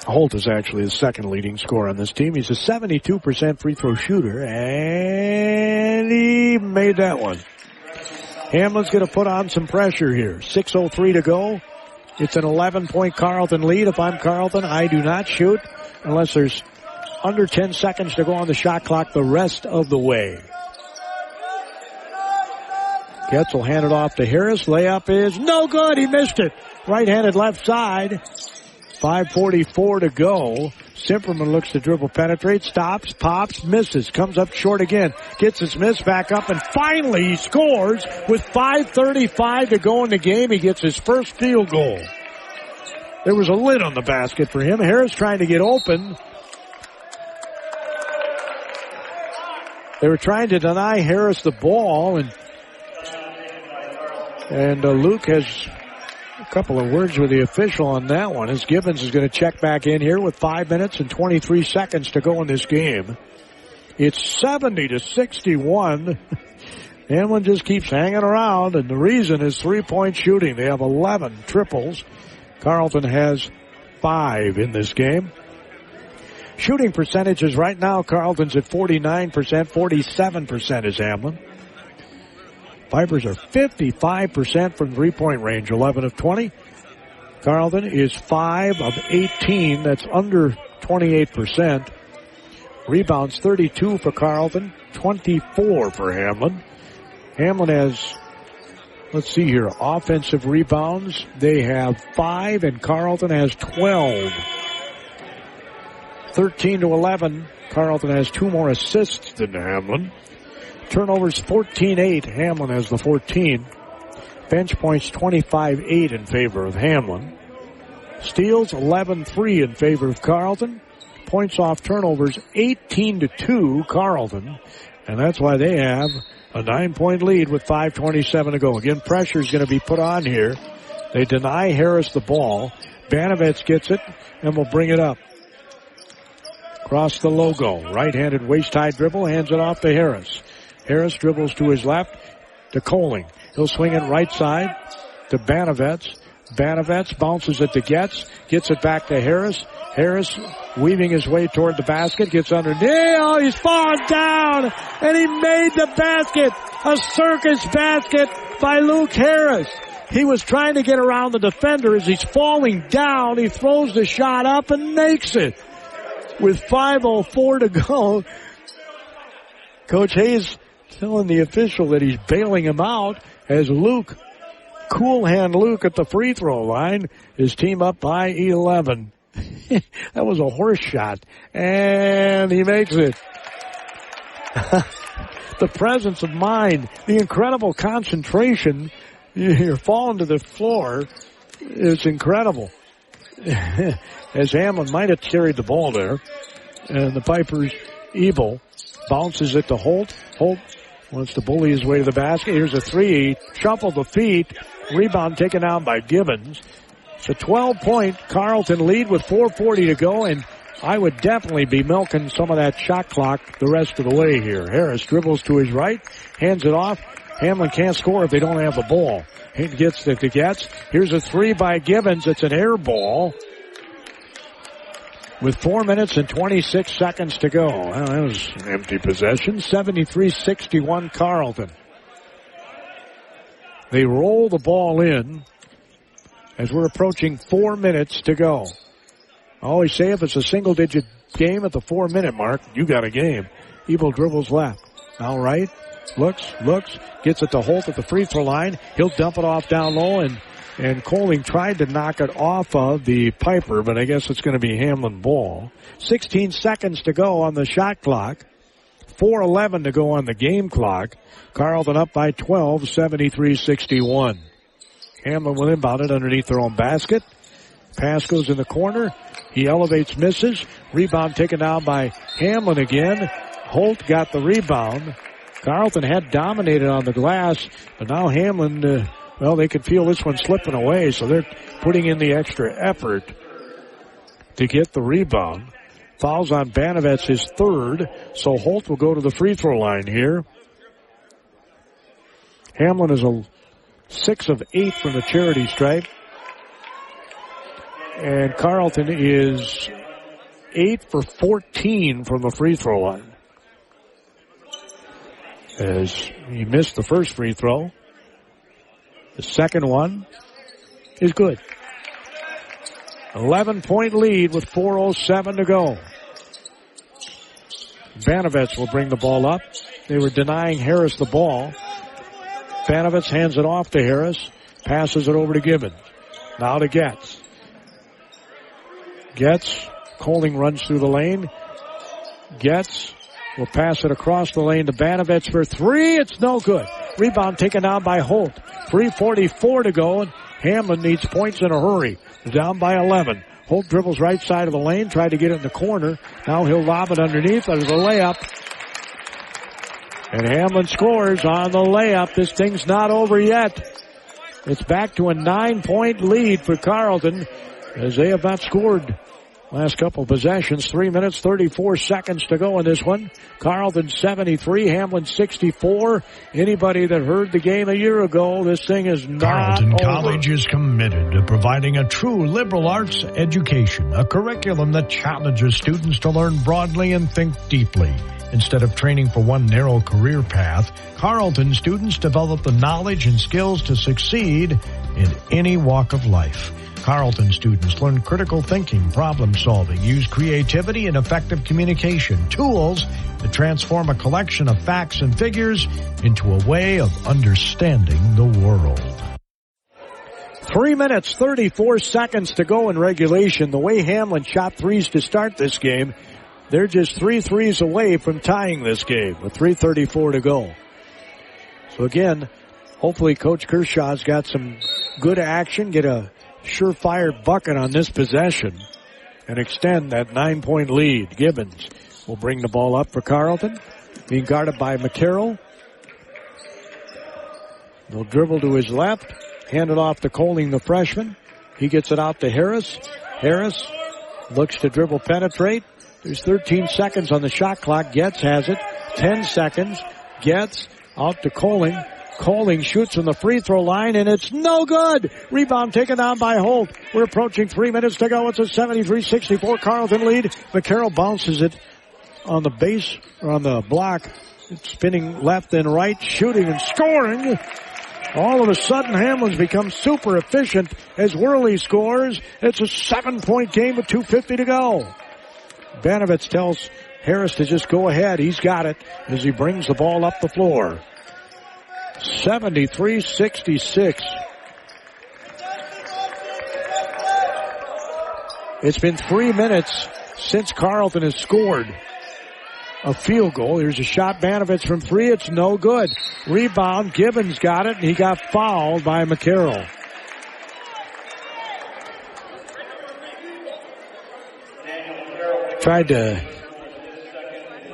Holt is actually the second leading scorer on this team. He's a 72% free throw shooter, and he made that one. Hamline's going to put on some pressure here. 6:03 to go. It's an 11-point Carleton lead. If I'm Carleton, I do not shoot unless there's Under 10 seconds to go on the shot clock the rest of the way. Getz will hand it off to Harris. Layup is no good. He missed it. Right-handed left side. 5:44 to go. Simperman looks to dribble, penetrate, stops, pops, misses, comes up short again, gets his miss back up, and finally he scores with 5:35 to go in the game. He gets his first field goal. There was a lid on the basket for him. Harris trying to get open. They were trying to deny Harris the ball, and Luke has a couple of words with the official on that one, as Gibbons is going to check back in here with 5 minutes and 23 seconds to go in this game. It's 70-61. Hamline just keeps hanging around, and the reason is three-point shooting. They have 11 triples. Carleton has 5 in this game. Shooting percentages right now, Carleton's at 49%, 47% is Hamline. Vipers are 55% from three-point range, 11 of 20. Carleton is 5 of 18. That's under 28%. Rebounds 32 for Carleton, 24 for Hamline. Hamline has, let's see here, offensive rebounds. They have 5 and Carleton has 12. 13-11. Carleton has 2 more assists than Hamline. Turnovers 14-8. Hamline has the 14. Bench points 25-8 in favor of Hamline. Steals 11-3 in favor of Carleton. Points off turnovers 18-2 Carleton. And that's why they have a 9-point lead with 5:27 to go. Again, pressure is going to be put on here. They deny Harris the ball. Banovets gets it and will bring it up. Across the logo. Right-handed waist-high dribble. Hands it off to Harris. Harris dribbles to his left to Coling. He'll swing it right side to Banovets. Banovets bounces it to Getz. Gets it back to Harris. Harris weaving his way toward the basket. Gets underneath. Oh, he's fallen down. And he made the basket. A circus basket by Luke Harris. He was trying to get around the defender as he's falling down. He throws the shot up and makes it. With 5:04 to go, Coach Hayes telling the official that he's bailing him out as Luke, cool hand Luke at the free throw line, his team up by 11. That was a horse shot, and he makes it. The presence of mind, the incredible concentration, you're falling to the floor, is incredible. As Hamline might have carried the ball there, and the Pipers, Ebel, bounces it to Holt. Holt wants to bully his way to the basket. Here's a three. Shuffled the feet. Rebound taken down by Gibbons. It's a 12-point Carleton lead with 4:40 to go, and I would definitely be milking some of that shot clock the rest of the way here. Harris dribbles to his right, hands it off. Hamline can't score if they don't have the ball. He gets it to Getz. Here's a three by Gibbons. It's an air ball. With 4 minutes and 26 seconds to go. Well, that was an empty possession. 73-61 Carleton. They roll the ball in as we're approaching 4 minutes to go. I always say if it's a single-digit game at the 4-minute mark, you got a game. Ebel dribbles left. Now right. Looks, gets it to Holt at the free throw line. He'll dump it off down low, and Coling tried to knock it off of the Piper, but I guess it's going to be Hamline ball. 16 seconds to go on the shot clock. 4:11 to go on the game clock. Carleton up by 12, 73-61. Hamline will inbound it underneath their own basket. Pass goes in the corner. He elevates, misses. Rebound taken down by Hamline again. Holt got the rebound. Carleton had dominated on the glass, but now Hamline, they could feel this one slipping away, so they're putting in the extra effort to get the rebound. Fouls on Banovets, his third, so Holt will go to the free throw line here. Hamline is a 6 of 8 from the charity stripe, and Carleton is 8 for 14 from the free throw line. As he missed the first free throw, the second one is good. 11-point lead with 4:07 to go. Banovets will bring the ball up. They were denying Harris the ball. Banovets hands it off to Harris. Passes it over to Gibbons. Now to Getz. Coling runs through the lane. Getz will pass it across the lane to Banovets for three. It's no good. Rebound taken down by Holt. 3:44 to go, and Hamline needs points in a hurry. Down by 11. Holt dribbles right side of the lane, tried to get it in the corner. Now he'll lob it underneath. There's a layup. And Hamline scores on the layup. This thing's not over yet. It's back to a 9-point lead for Carleton as they have not scored last couple possessions. 3 minutes, 34 seconds to go in this one. Carleton 73, Hamline 64. Anybody that heard the game a year ago, this thing is not Carleton over. College is committed to providing a true liberal arts education, a curriculum that challenges students to learn broadly and think deeply. Instead of training for one narrow career path, Carleton students develop the knowledge and skills to succeed in any walk of life. Carleton students learn critical thinking, problem solving, use creativity and effective communication, tools that transform a collection of facts and figures into a way of understanding the world. 3 minutes, 34 seconds to go in regulation. The way Hamline shot threes to start this game, they're just 3 threes away from tying this game with 3:34 to go. So again, hopefully Coach Kershaw's got some good action, get a surefire bucket on this possession, and extend that 9-point lead. Gibbons will bring the ball up for Carleton, being guarded by McCarroll. They'll dribble to his left, hand it off to Coling, the freshman. He gets it out to Harris. Harris looks to dribble penetrate. There's 13 seconds on the shot clock. Getz has it. 10 seconds. Getz out to Coling. Coling shoots from the free throw line, and it's no good. Rebound taken down by Holt. We're approaching 3 minutes to go. It's a 73-64 Carleton lead. McCarroll bounces it on the base, or on the block. It's spinning left and right, shooting and scoring. All of a sudden, Hamline's become super efficient as Worley scores. It's a 7-point game with 2:50 to go. Banovets tells Harris to just go ahead. He's got it as he brings the ball up the floor. 73-66. It's been 3 minutes since Carleton has scored a field goal. Here's a shot, Banovets from three. It's no good. Rebound, Gibbons got it, and he got fouled by McCarroll. Tried to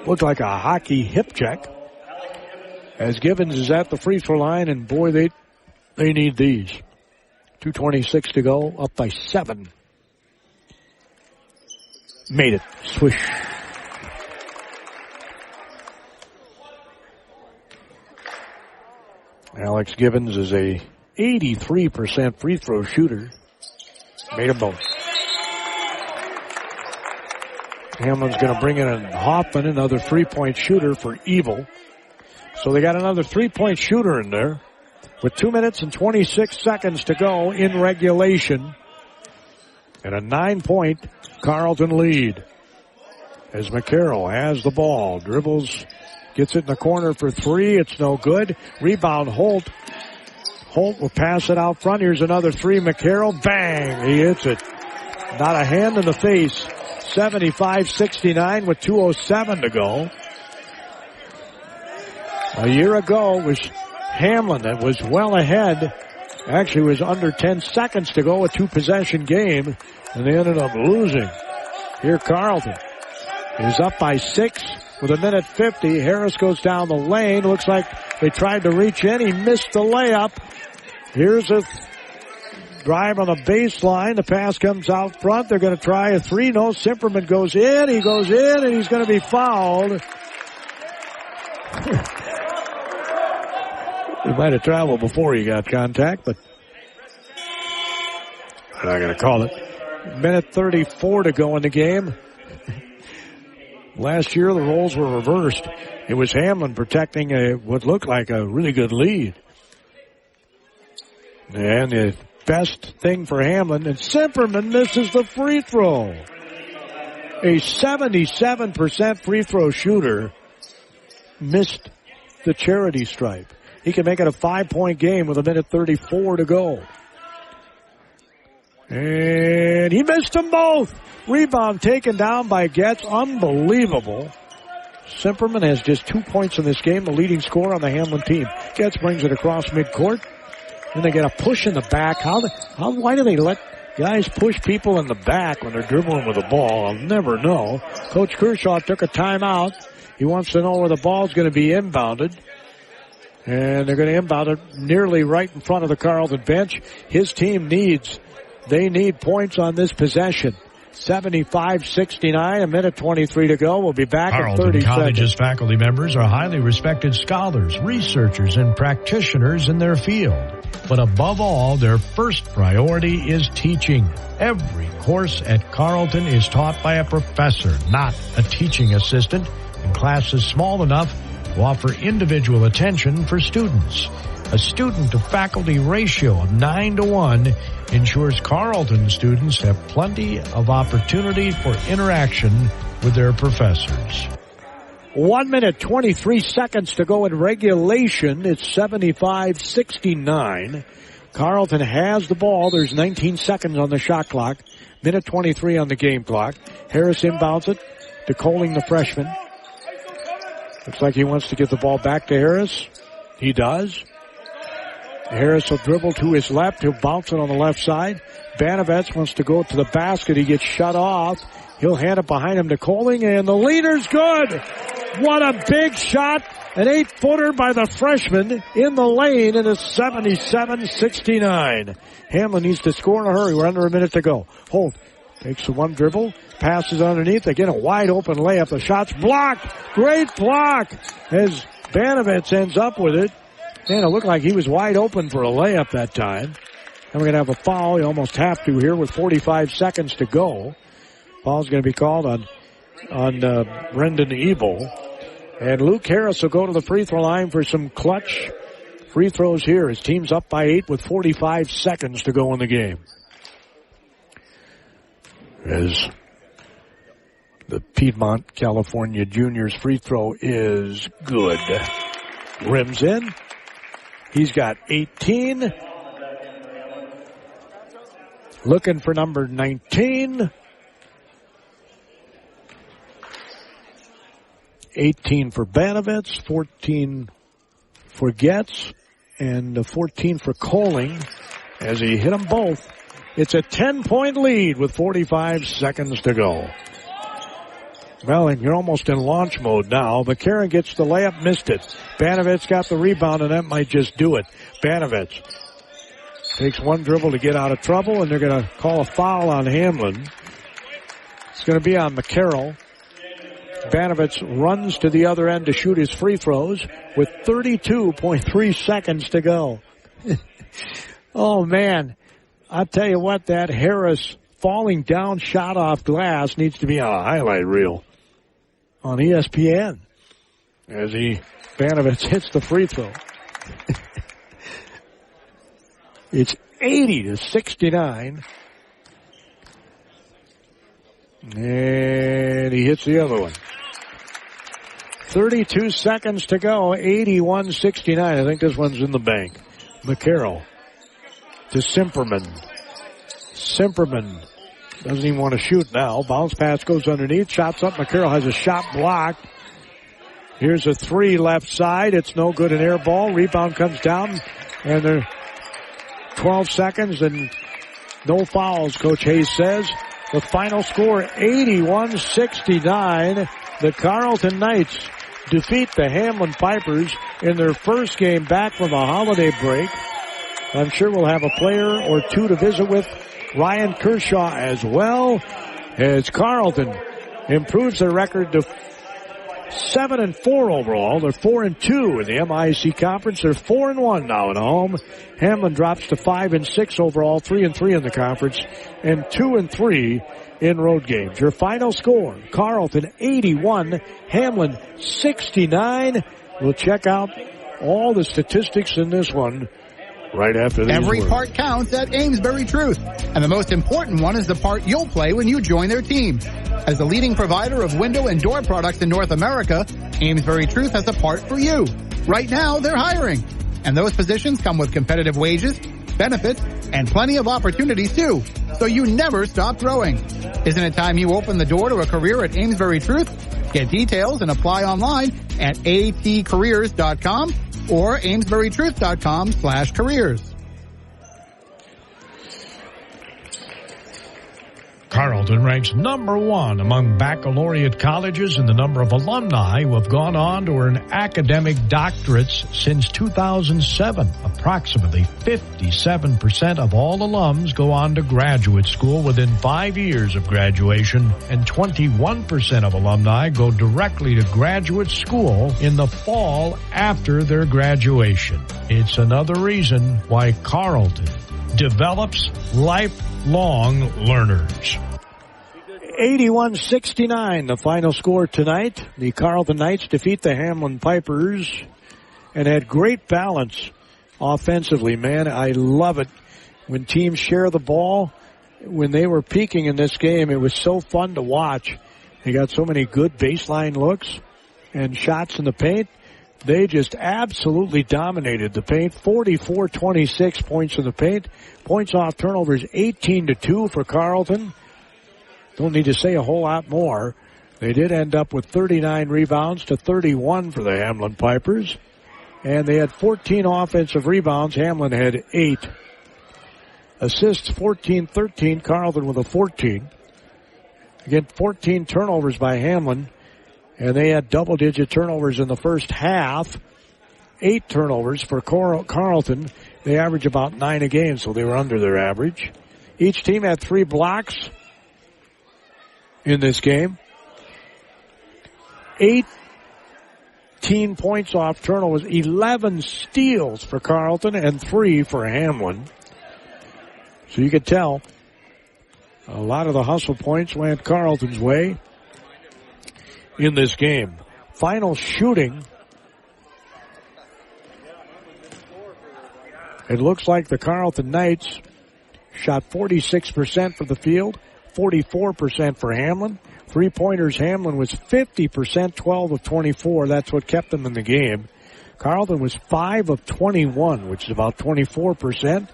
look like a hockey hip check as Gibbons is at the free throw line, and boy, they need these. 2:26 to go, up by 7. Made it. Swish. Alex Gibbons is a 83% free throw shooter. Made them both. Hamline's going to bring in Hoffman, another 3-point shooter for Evil. So they got another 3-point shooter in there with 2 minutes and 26 seconds to go in regulation. And a 9-point Carleton lead as McCarroll has the ball. Dribbles, gets it in the corner for three. It's no good. Rebound, Holt. Holt will pass it out front. Here's another three. McCarroll, bang! He hits it. Not a hand in the face. 75-69 with 2:07 to go. A year ago it was Hamline that was well ahead. Actually, it was under 10 seconds to go, a 2-possession game, and they ended up losing. Here Carleton is up by 6 with 1:50. Harris goes down the lane. Looks like they tried to reach in. He missed the layup. Here's a drive on the baseline. The pass comes out front. They're going to try a three. No, Simperman goes in. He goes in, and he's going to be fouled. He might have traveled before he got contact, but I'm not going to call it. 1:34 to go in the game. Last year, the roles were reversed. It was Hamline protecting what looked like a really good lead. And the best thing for Hamline, and Simperman misses the free throw. A 77% free throw shooter missed the charity stripe. He can make it a 5-point game with 1:34 to go. And he missed them both. Rebound taken down by Getz. Unbelievable. Simperman has just 2 points in this game, the leading scorer on the Hamline team. Getz brings it across midcourt. Then they get a push in the back. Why do they let guys push people in the back when they're dribbling with the ball? I'll never know. Coach Kershaw took a timeout. He wants to know where the ball's going to be inbounded. And they're going to inbound it nearly right in front of the Carleton bench. His team they need points on this possession. 75-69, 1:23 to go. We'll be back in 30 College's seconds. faculty members are highly respected scholars, researchers, and practitioners in their field. But above all, their first priority is teaching. Every course at Carleton is taught by a professor, not a teaching assistant, and classes small enough to offer individual attention for students. A student-to-faculty ratio of 9-to-1 ensures Carleton students have plenty of opportunity for interaction with their professors. 1:23 to go in regulation. It's 75-69. Carleton has the ball. There's 19 seconds on the shot clock. 1:23 on the game clock. Harris inbounds it to Coling, the freshman. Looks like he wants to get the ball back to Harris. He does. Harris will dribble to his left. He'll bounce it on the left side. Banovets wants to go to the basket. He gets shut off. He'll hand it behind him to Coling, and the leader's good. What a big shot. An 8-footer by the freshman in the lane, and it's 77-69. Hamline needs to score in a hurry. We're under a minute to go. Holt takes the one dribble, passes underneath. They get a wide open layup. The shot's blocked. Great block as Banovets ends up with it. And it looked like he was wide open for a layup that time. And we're going to have a foul. You almost have to here with 45 seconds to go. Foul's going to be called on Brendan Ebel. And Luke Harris will go to the free throw line for some clutch free throws here. His team's up by 8 with 45 seconds to go in the game. As the Piedmont, California juniors free throw is good. Rims in. He's got 18. Looking for number 19. 18 for Banovets, 14 for Getz, and 14 for Coling as he hit them both. It's a 10-point lead with 45 seconds to go. Well, and you're almost in launch mode now. McCarron gets the layup, missed it. Banovets got the rebound, and that might just do it. Banovets takes one dribble to get out of trouble, and they're going to call a foul on Hamline. It's going to be on McCarroll. Banovets runs to the other end to shoot his free throws with 32.3 seconds to go. Oh, man. I'll tell you what, that Harris falling down shot off glass needs to be on a highlight reel on ESPN as Banovets hits the free throw. It's 80-69. And he hits the other one. 32 seconds to go, 81-69. I think this one's in the bank. McCarroll to Simperman. Simperman doesn't even want to shoot now. Bounce pass goes underneath. Shots up. McCarroll has a shot blocked. Here's a three left side. It's no good. An air ball. Rebound comes down. And there 12 seconds and no fouls, Coach Hayes says. The final score, 81-69. The Carleton Knights defeat the Hamline Pipers in their first game back from the holiday break. I'm sure we'll have a player or two to visit with Ryan Kershaw as well, as Carleton improves their record to 7-4 overall. They're 4-2 in the MIAC conference. They're 4-1 now at home. Hamline drops to 5-6 overall, 3-3 in the conference, and 2-3 in road games. Your final score: Carleton 81, Hamline 69. We'll check out all the statistics in this one right after these Every words. part counts at Amesbury Truth, and the most important one is the part you'll play when you join their team. As the leading provider of window and door products in North America, Amesbury Truth has a part for you. Right now, they're hiring, and those positions come with competitive wages, benefits, and plenty of opportunities too, so you never stop growing. Isn't it time you open the door to a career at Amesbury Truth? Get details and apply online at atcareers.com or amesburytruth.com/careers. Carleton ranks number 1 among baccalaureate colleges in the number of alumni who have gone on to earn academic doctorates since 2007. Approximately 57% of all alums go on to graduate school within 5 years of graduation, and 21% of alumni go directly to graduate school in the fall after their graduation. It's another reason why Carleton develops lifelong learners. 81-69, the final score tonight. The Carleton Knights defeat the Hamline Pipers and had great balance offensively. Man, I love it when teams share the ball. When they were peaking in this game, it was so fun to watch. They got so many good baseline looks and shots in the paint. They just absolutely dominated the paint. 44-26 points in the paint. Points off turnovers 18-2 for Carleton. Don't need to say a whole lot more. They did end up with 39 rebounds to 31 for the Hamline Pipers. And they had 14 offensive rebounds. Hamline had 8. Assists 14-13. Carleton with a 14. Again, 14 turnovers by Hamline. And they had double-digit turnovers in the first half. 8 turnovers for Carleton. They average about 9 a game, so they were under their average. Each team had 3 blocks in this game. 18 points off turnovers. 11 steals for Carleton and 3 for Hamline. So you could tell a lot of the hustle points went Carleton's way in this game. Final shooting. It looks like the Carleton Knights shot 46% from the field, 44% for Hamline. 3-pointers, Hamline was 50%, 12 of 24. That's what kept them in the game. Carleton was 5 of 21, which is about 24%.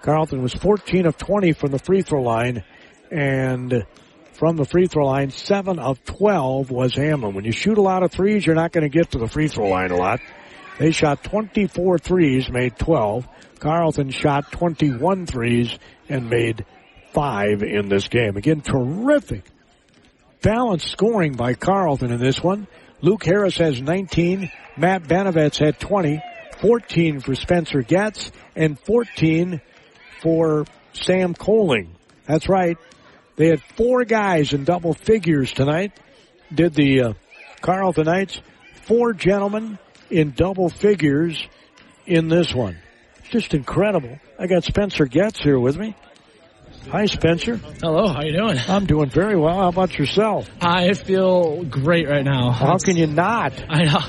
Carleton was 14 of 20 from the free throw line, and from the free throw line, 7 of 12 was Hamline. When you shoot a lot of threes, you're not going to get to the free throw line a lot. They shot 24 threes, made 12. Carleton shot 21 threes and made 5 in this game. Again, terrific balanced scoring by Carleton in this one. Luke Harris has 19. Matt Banavets had 20. 14 for Spencer Getz and 14 for Sam Coling. That's right. They had 4 guys in double figures tonight. Did the Carleton Knights. 4 gentlemen in double figures in this one. Just incredible. I got Spencer Getz here with me. Hi, Spencer. Hello, how you doing? I'm doing very well. How about yourself? I feel great right now. How can you not? I know.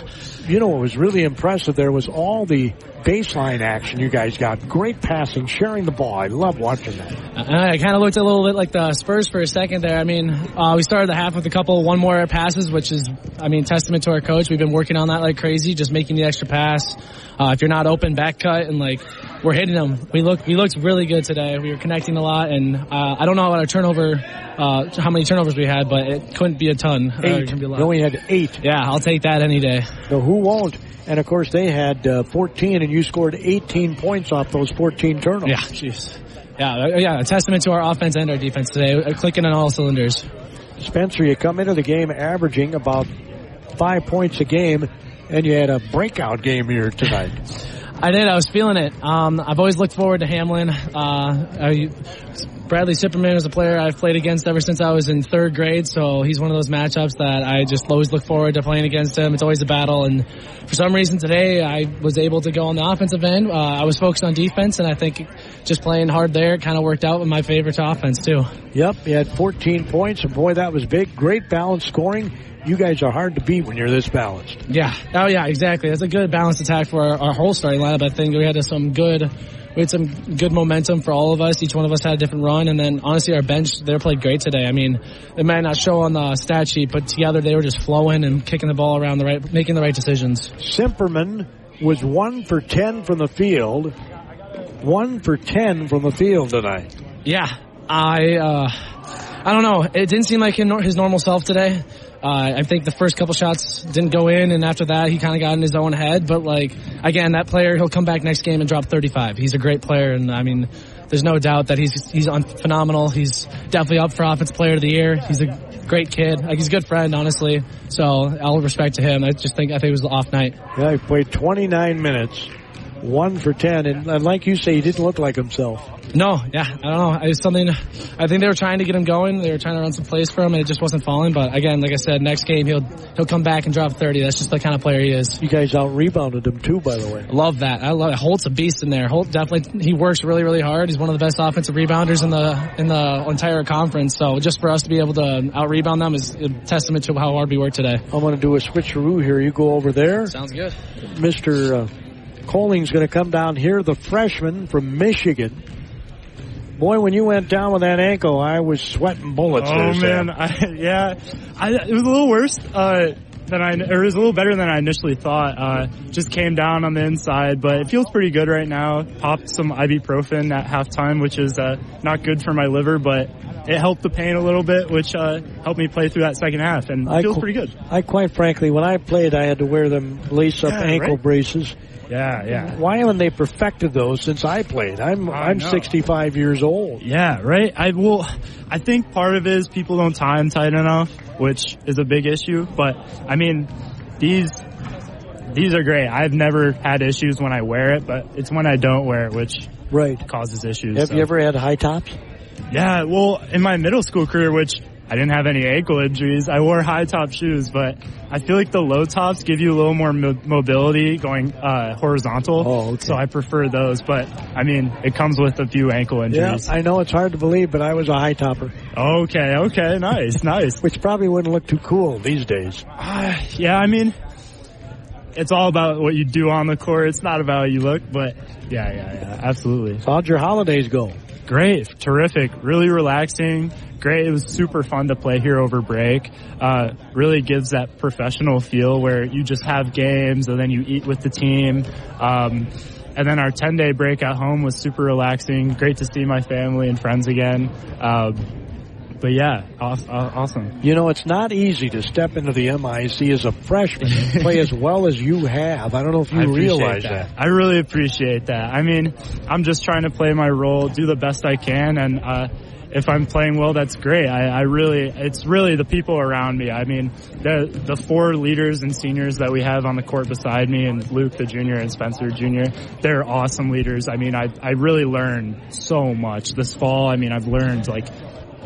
You know what was really impressive there was all the baseline action you guys got. Great passing, sharing the ball. I love watching that. I kind of looked a little bit like the Spurs for a second there. I mean, we started the half with a couple one more passes, which is, I mean, testament to our coach. We've been working on that like crazy, just making the extra pass. If you're not open, back cut, and like we're hitting them. We looked really good today. We were connecting a lot, and I don't know about our turnover, how many turnovers we had, but it couldn't be a ton. 8. We only had 8. Yeah, I'll take that any day. So who won't? And of course they had 14, and you scored 18 points off those 14 turnovers. Yeah, jeez. Yeah, a testament to our offense and our defense today, clicking on all cylinders. Spencer, you come into the game averaging about 5 points a game, and you had a breakout game here tonight. I did. I was feeling it. I've always looked forward to Hamline. Bradley Sipperman is a player I've played against ever since I was in 3rd grade, so he's one of those matchups that I just always look forward to playing against him. It's always a battle, and for some reason today I was able to go on the offensive end. I was focused on defense, and I think just playing hard there kind of worked out with my favorite to offense, too. Yep, he had 14 points, and boy, that was big. Great balanced scoring. you guys are hard to beat when you're this balanced. Yeah. Oh, yeah, exactly. That's a good balanced attack for our whole starting lineup. I think we had some good momentum for all of us. Each one of us had a different run. And then, honestly, our bench, they played great today. I mean, it might not show on the stat sheet, but together they were just flowing and kicking the ball around making the right decisions. Simperman was 1 for 10 from the field. 1 for 10 from the field tonight. Yeah. I don't know. It didn't seem like his normal self today. I think the first couple shots didn't go in, and after that, he kind of got in his own head. But, again, that player, he'll come back next game and drop 35. He's a great player, and, I mean, there's no doubt that he's phenomenal. He's definitely up for Offensive Player of the Year. He's a great kid. He's a good friend, honestly. So, all respect to him. I think it was the off night. Yeah, he played 29 minutes. 1 for 10, and like you say, he didn't look like himself. No, yeah, I don't know. It's something. I think they were trying to get him going. They were trying to run some plays for him, and it just wasn't falling. But again, like I said, next game he'll come back and drop 30. That's just the kind of player he is. You guys out-rebounded him too, by the way. I love that. I love it. Holt's a beast in there. Holt definitely, he works really, really hard. He's one of the best offensive rebounders in the entire conference. So just for us to be able to out-rebound them is a testament to how hard we work today. I'm going to do a switcheroo here. You go over there. Sounds good. Mr. Coling's going to come down here, the freshman from Michigan. Boy, when you went down with that ankle, I was sweating bullets. Oh, man. It was a little worse it was a little better than I initially thought. Just came down on the inside, but it feels pretty good right now. Popped some ibuprofen at halftime, which is not good for my liver, but it helped the pain a little bit, which helped me play through that second half, and it feels pretty good. I quite frankly, when I played, I had to wear them lace-up ankle braces. Yeah. Why haven't they perfected those since I played? I'm 65 years old. Yeah, right. I think part of it is people don't tie them tight enough, which is a big issue. But I mean, these are great. I've never had issues when I wear it, but it's when I don't wear it which causes issues. Have you ever had high tops? Yeah. Well, in my middle school career, which I didn't have any ankle injuries, I wore high top shoes, but I feel like the low tops give you a little more mobility going horizontal. Oh, okay. So I prefer those, but I mean, it comes with a few ankle injuries. Yeah, I know it's hard to believe, but I was a high topper. Okay, nice. Which probably wouldn't look too cool these days. Yeah, I mean, it's all about what you do on the court. It's not about how you look, but yeah, absolutely. So how'd your holidays go? Great, terrific, really relaxing. Great. It was super fun to play here over break. Really gives that professional feel where you just have games and then you eat with the team. And then our 10-day break at home was super relaxing. Great to see my family and friends again. But yeah, awesome. You know, it's not easy to step into the MIC as a freshman and play as well as you have. I don't know if you realize that. I really appreciate that. I mean, I'm just trying to play my role, do the best I can, and if I'm playing well, that's great. It's really the people around me. I mean, the 4 leaders and seniors that we have on the court beside me, and Luke the junior and Spencer junior, they're awesome leaders. I mean, I really learned so much this fall. I mean, I've learned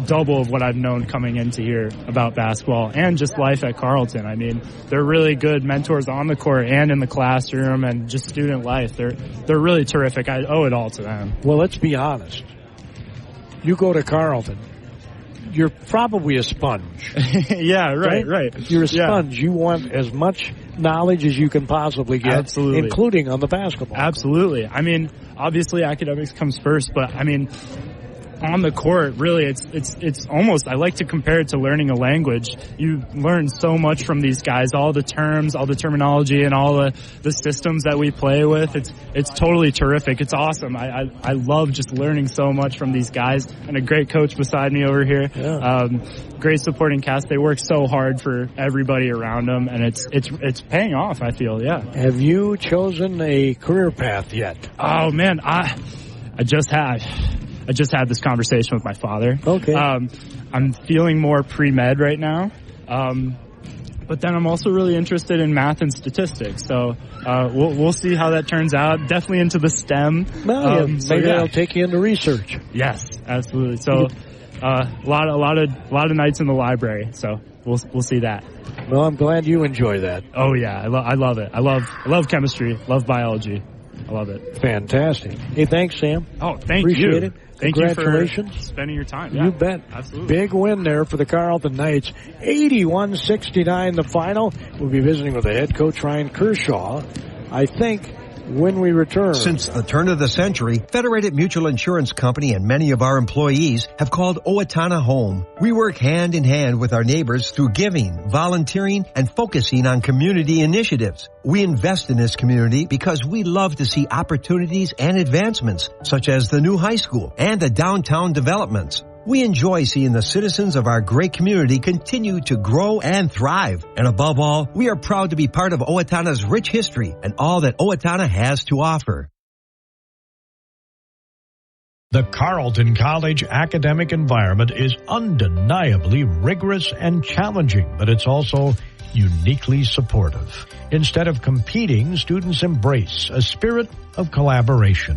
double of what I've known coming into here about basketball and just life at Carleton. I mean, they're really good mentors on the court and in the classroom and just student life. They're really terrific. I owe it all to them. Well, let's be honest. You go to Carleton, you're probably a sponge. Yeah, right. You're a sponge. You want as much knowledge as you can possibly get, absolutely, including on the basketball. Absolutely. I mean, obviously academics comes first, but I mean, on the court, really, it's almost, I like to compare it to learning a language. You learn so much from these guys, all the terms, all the terminology, and all the systems that we play with. It's totally terrific. It's awesome. I love just learning so much from these guys, and a great coach beside me over here. Yeah. Great supporting cast. They work so hard for everybody around them, and it's paying off, I feel, yeah. Have you chosen a career path yet? Oh, man, I just had this conversation with my father. Okay. I'm feeling more pre-med right now. But then I'm also really interested in math and statistics. So we'll see how that turns out. Definitely into the STEM. Well, maybe that'll take you into research. Yes, absolutely. So a lot of nights in the library. So we'll see that. Well, I'm glad you enjoy that. Oh yeah, I love it. I love chemistry. Love biology. I love it. Fantastic. Hey, thanks, Sam. Oh, thank you. Appreciate it. Thank you for Congratulations. spending your time. You bet. Absolutely. Big win there for the Carleton Knights. 81-69 the final. We'll be visiting with the head coach, Ryan Kershaw, I think, when we return. Since the turn of the century, Federated Mutual Insurance Company and many of our employees have called Owatonna home. We work hand in hand with our neighbors through giving, volunteering, and focusing on community initiatives. We invest in this community because we love to see opportunities and advancements, such as the new high school and the downtown developments. We enjoy seeing the citizens of our great community continue to grow and thrive. And above all, we are proud to be part of Owatonna's rich history and all that Owatonna has to offer. The Carleton College academic environment is undeniably rigorous and challenging, but it's also uniquely supportive. Instead of competing, students embrace a spirit of collaboration.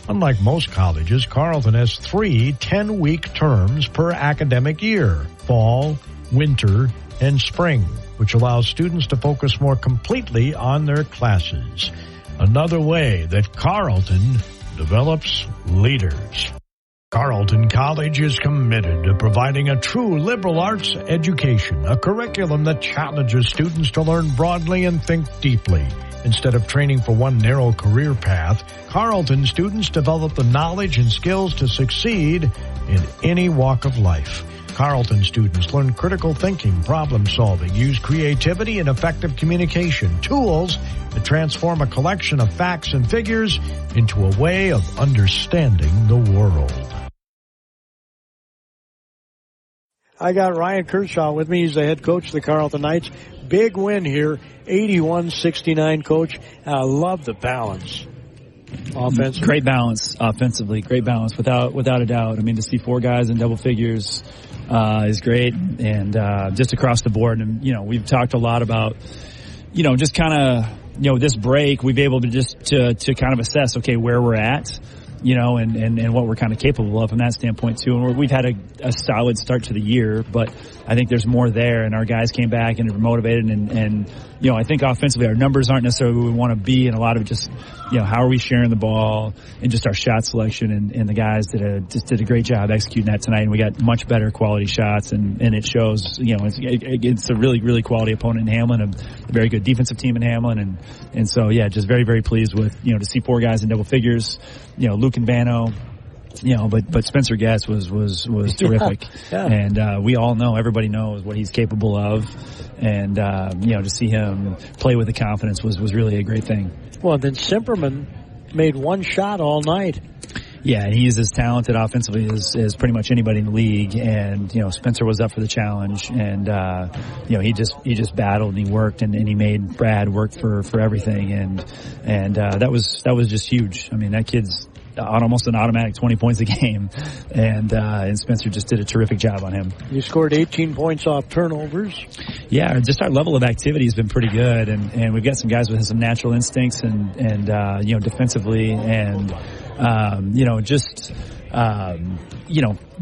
Unlike most colleges, Carleton has 3 10-week terms per academic year: fall, winter, and spring, which allows students to focus more completely on their classes. Another way that Carleton develops leaders. Carleton College is committed to providing a true liberal arts education, a curriculum that challenges students to learn broadly and think deeply. Instead of training for one narrow career path, Carleton students develop the knowledge and skills to succeed in any walk of life. Carleton students learn critical thinking, problem solving, use creativity and effective communication, tools that transform a collection of facts and figures into a way of understanding the world. I got Ryan Kershaw with me. He's the head coach of the Carleton Knights. Big win here, 81-69, Coach. I love the balance. Offensively. Great balance offensively. Great balance without a doubt. I mean, to see 4 guys in double figures is great, and just across the board. And we've talked a lot about just kind of this break. We've been able to just to kind of assess where we're at. And what we're kind of capable of from that standpoint too. And we've had a solid start to the year, but I think there's more there, and our guys came back and are motivated, and I think offensively our numbers aren't necessarily where we want to be, and a lot of just how are we sharing the ball and just our shot selection, and the guys did a great job executing that tonight, and we got much better quality shots, and it shows. It's a really, really quality opponent in Hamline, a very good defensive team in Hamline, and so just very, very pleased with to see 4 guys in double figures. Luke and Bano, but Spencer Guest was terrific. Yeah. And we all know, everybody knows what he's capable of, and to see him play with the confidence was really a great thing. Well, then Simperman made 1 shot all night. Yeah, and he's as talented offensively as pretty much anybody in the league. And Spencer was up for the challenge, and he just battled and he worked, and he made Brad work for everything, and that was just huge. I mean, that kid's on almost an automatic 20 points a game, and Spencer just did a terrific job on him. You scored 18 points off turnovers. Yeah, just our level of activity has been pretty good, and we've got some guys with some natural instincts, and defensively, and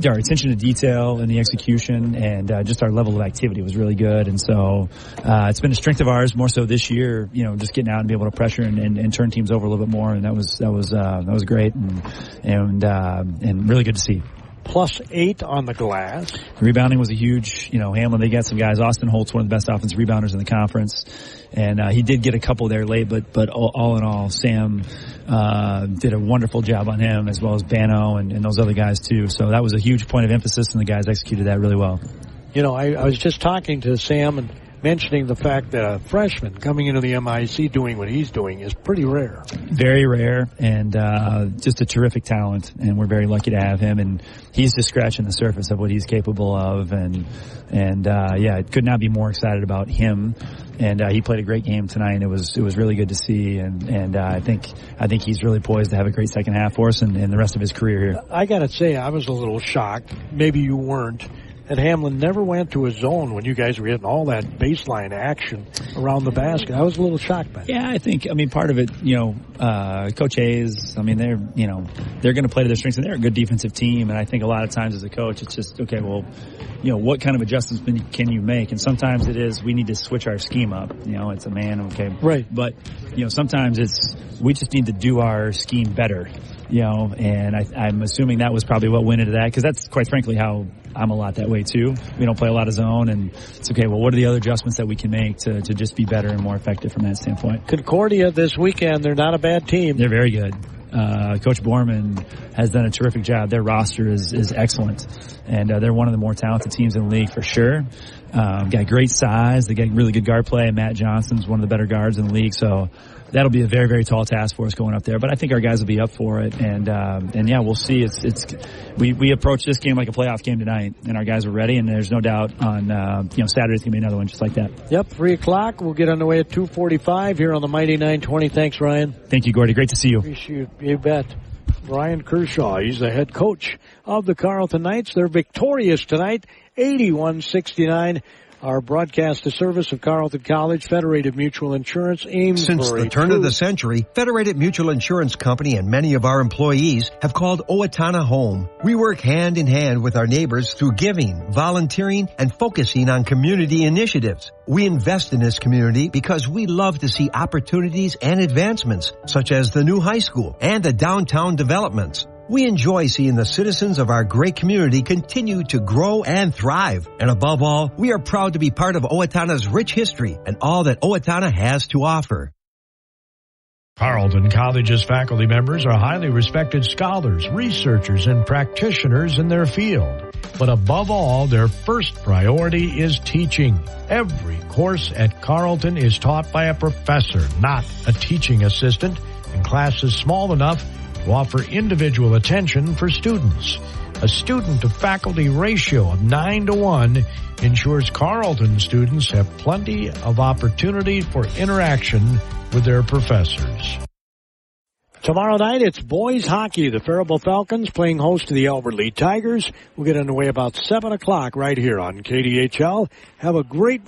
our attention to detail and the execution, and just our level of activity was really good. And so it's been a strength of ours more so this year, just getting out and be able to pressure and turn teams over a little bit more, and that was great, and really good to see. +8 on the glass. Rebounding was a huge, Hamline, they got some guys. Austin Holt's one of the best offensive rebounders in the conference, and he did get a couple there late, but all in all, Sam did a wonderful job on him, as well as Bano and those other guys too. So that was a huge point of emphasis, and the guys executed that really well. I was just talking to Sam and mentioning the fact that a freshman coming into the MIC doing what he's doing is pretty rare. Very rare, and just a terrific talent, and we're very lucky to have him, and he's just scratching the surface of what he's capable of, and could not be more excited about him, and he played a great game tonight, and it was really good to see, and I think he's really poised to have a great second half for us and the rest of his career here. I gotta say, I was a little shocked, maybe you weren't, that Hamline never went to a zone when you guys were getting all that baseline action around the basket. I was a little shocked by that. Yeah, I think, part of it, Coach Hayes, they're going to play to their strengths, and they're a good defensive team. And I think a lot of times as a coach, it's just, okay, well, what kind of adjustments can you make? And sometimes it is we need to switch our scheme up. It's a man, okay. Right. But, sometimes it's we just need to do our scheme better, and I'm assuming that was probably what went into that, because that's quite frankly how I'm a lot that way too. We don't play a lot of zone, and it's okay, well, what are the other adjustments that we can make to just be better and more effective from that standpoint? Concordia this weekend, they're not a bad team. They're very good. Coach Borman has done a terrific job. Their roster is excellent, and they're one of the more talented teams in the league for sure. Got great size. They got really good guard play. Matt Johnson's one of the better guards in the league, so that'll be a very, very tall task for us going up there. But I think our guys will be up for it, and yeah, we'll see. We approach this game like a playoff game tonight, and our guys are ready. And there's no doubt on Saturday's gonna be another one just like that. Yep, 3:00. We'll get underway at 2:45 here on the Mighty 920. Thanks, Ryan. Thank you, Gordy. Great to see you. Appreciate it. You bet. Ryan Kershaw, he's the head coach of the Carleton Knights. They're victorious tonight, 81-69. Our broadcast is service of Carleton College, Federated Mutual Insurance, Amesbury. Since the turn of the century, Federated Mutual Insurance Company and many of our employees have called Owatonna home. We work hand in hand with our neighbors through giving, volunteering, and focusing on community initiatives. We invest in this community because we love to see opportunities and advancements, such as the new high school and the downtown developments. We enjoy seeing the citizens of our great community continue to grow and thrive. And above all, we are proud to be part of Owatonna's rich history and all that Owatonna has to offer. Carleton College's faculty members are highly respected scholars, researchers, and practitioners in their field. But above all, their first priority is teaching. Every course at Carleton is taught by a professor, not a teaching assistant, and classes small enough to offer individual attention for students. A student-to-faculty ratio of 9-to-1 ensures Carleton students have plenty of opportunity for interaction with their professors. Tomorrow night, it's boys hockey. The Faribault Falcons playing host to the Albert Lee Tigers. We'll get underway about 7 o'clock right here on KDHL. Have a great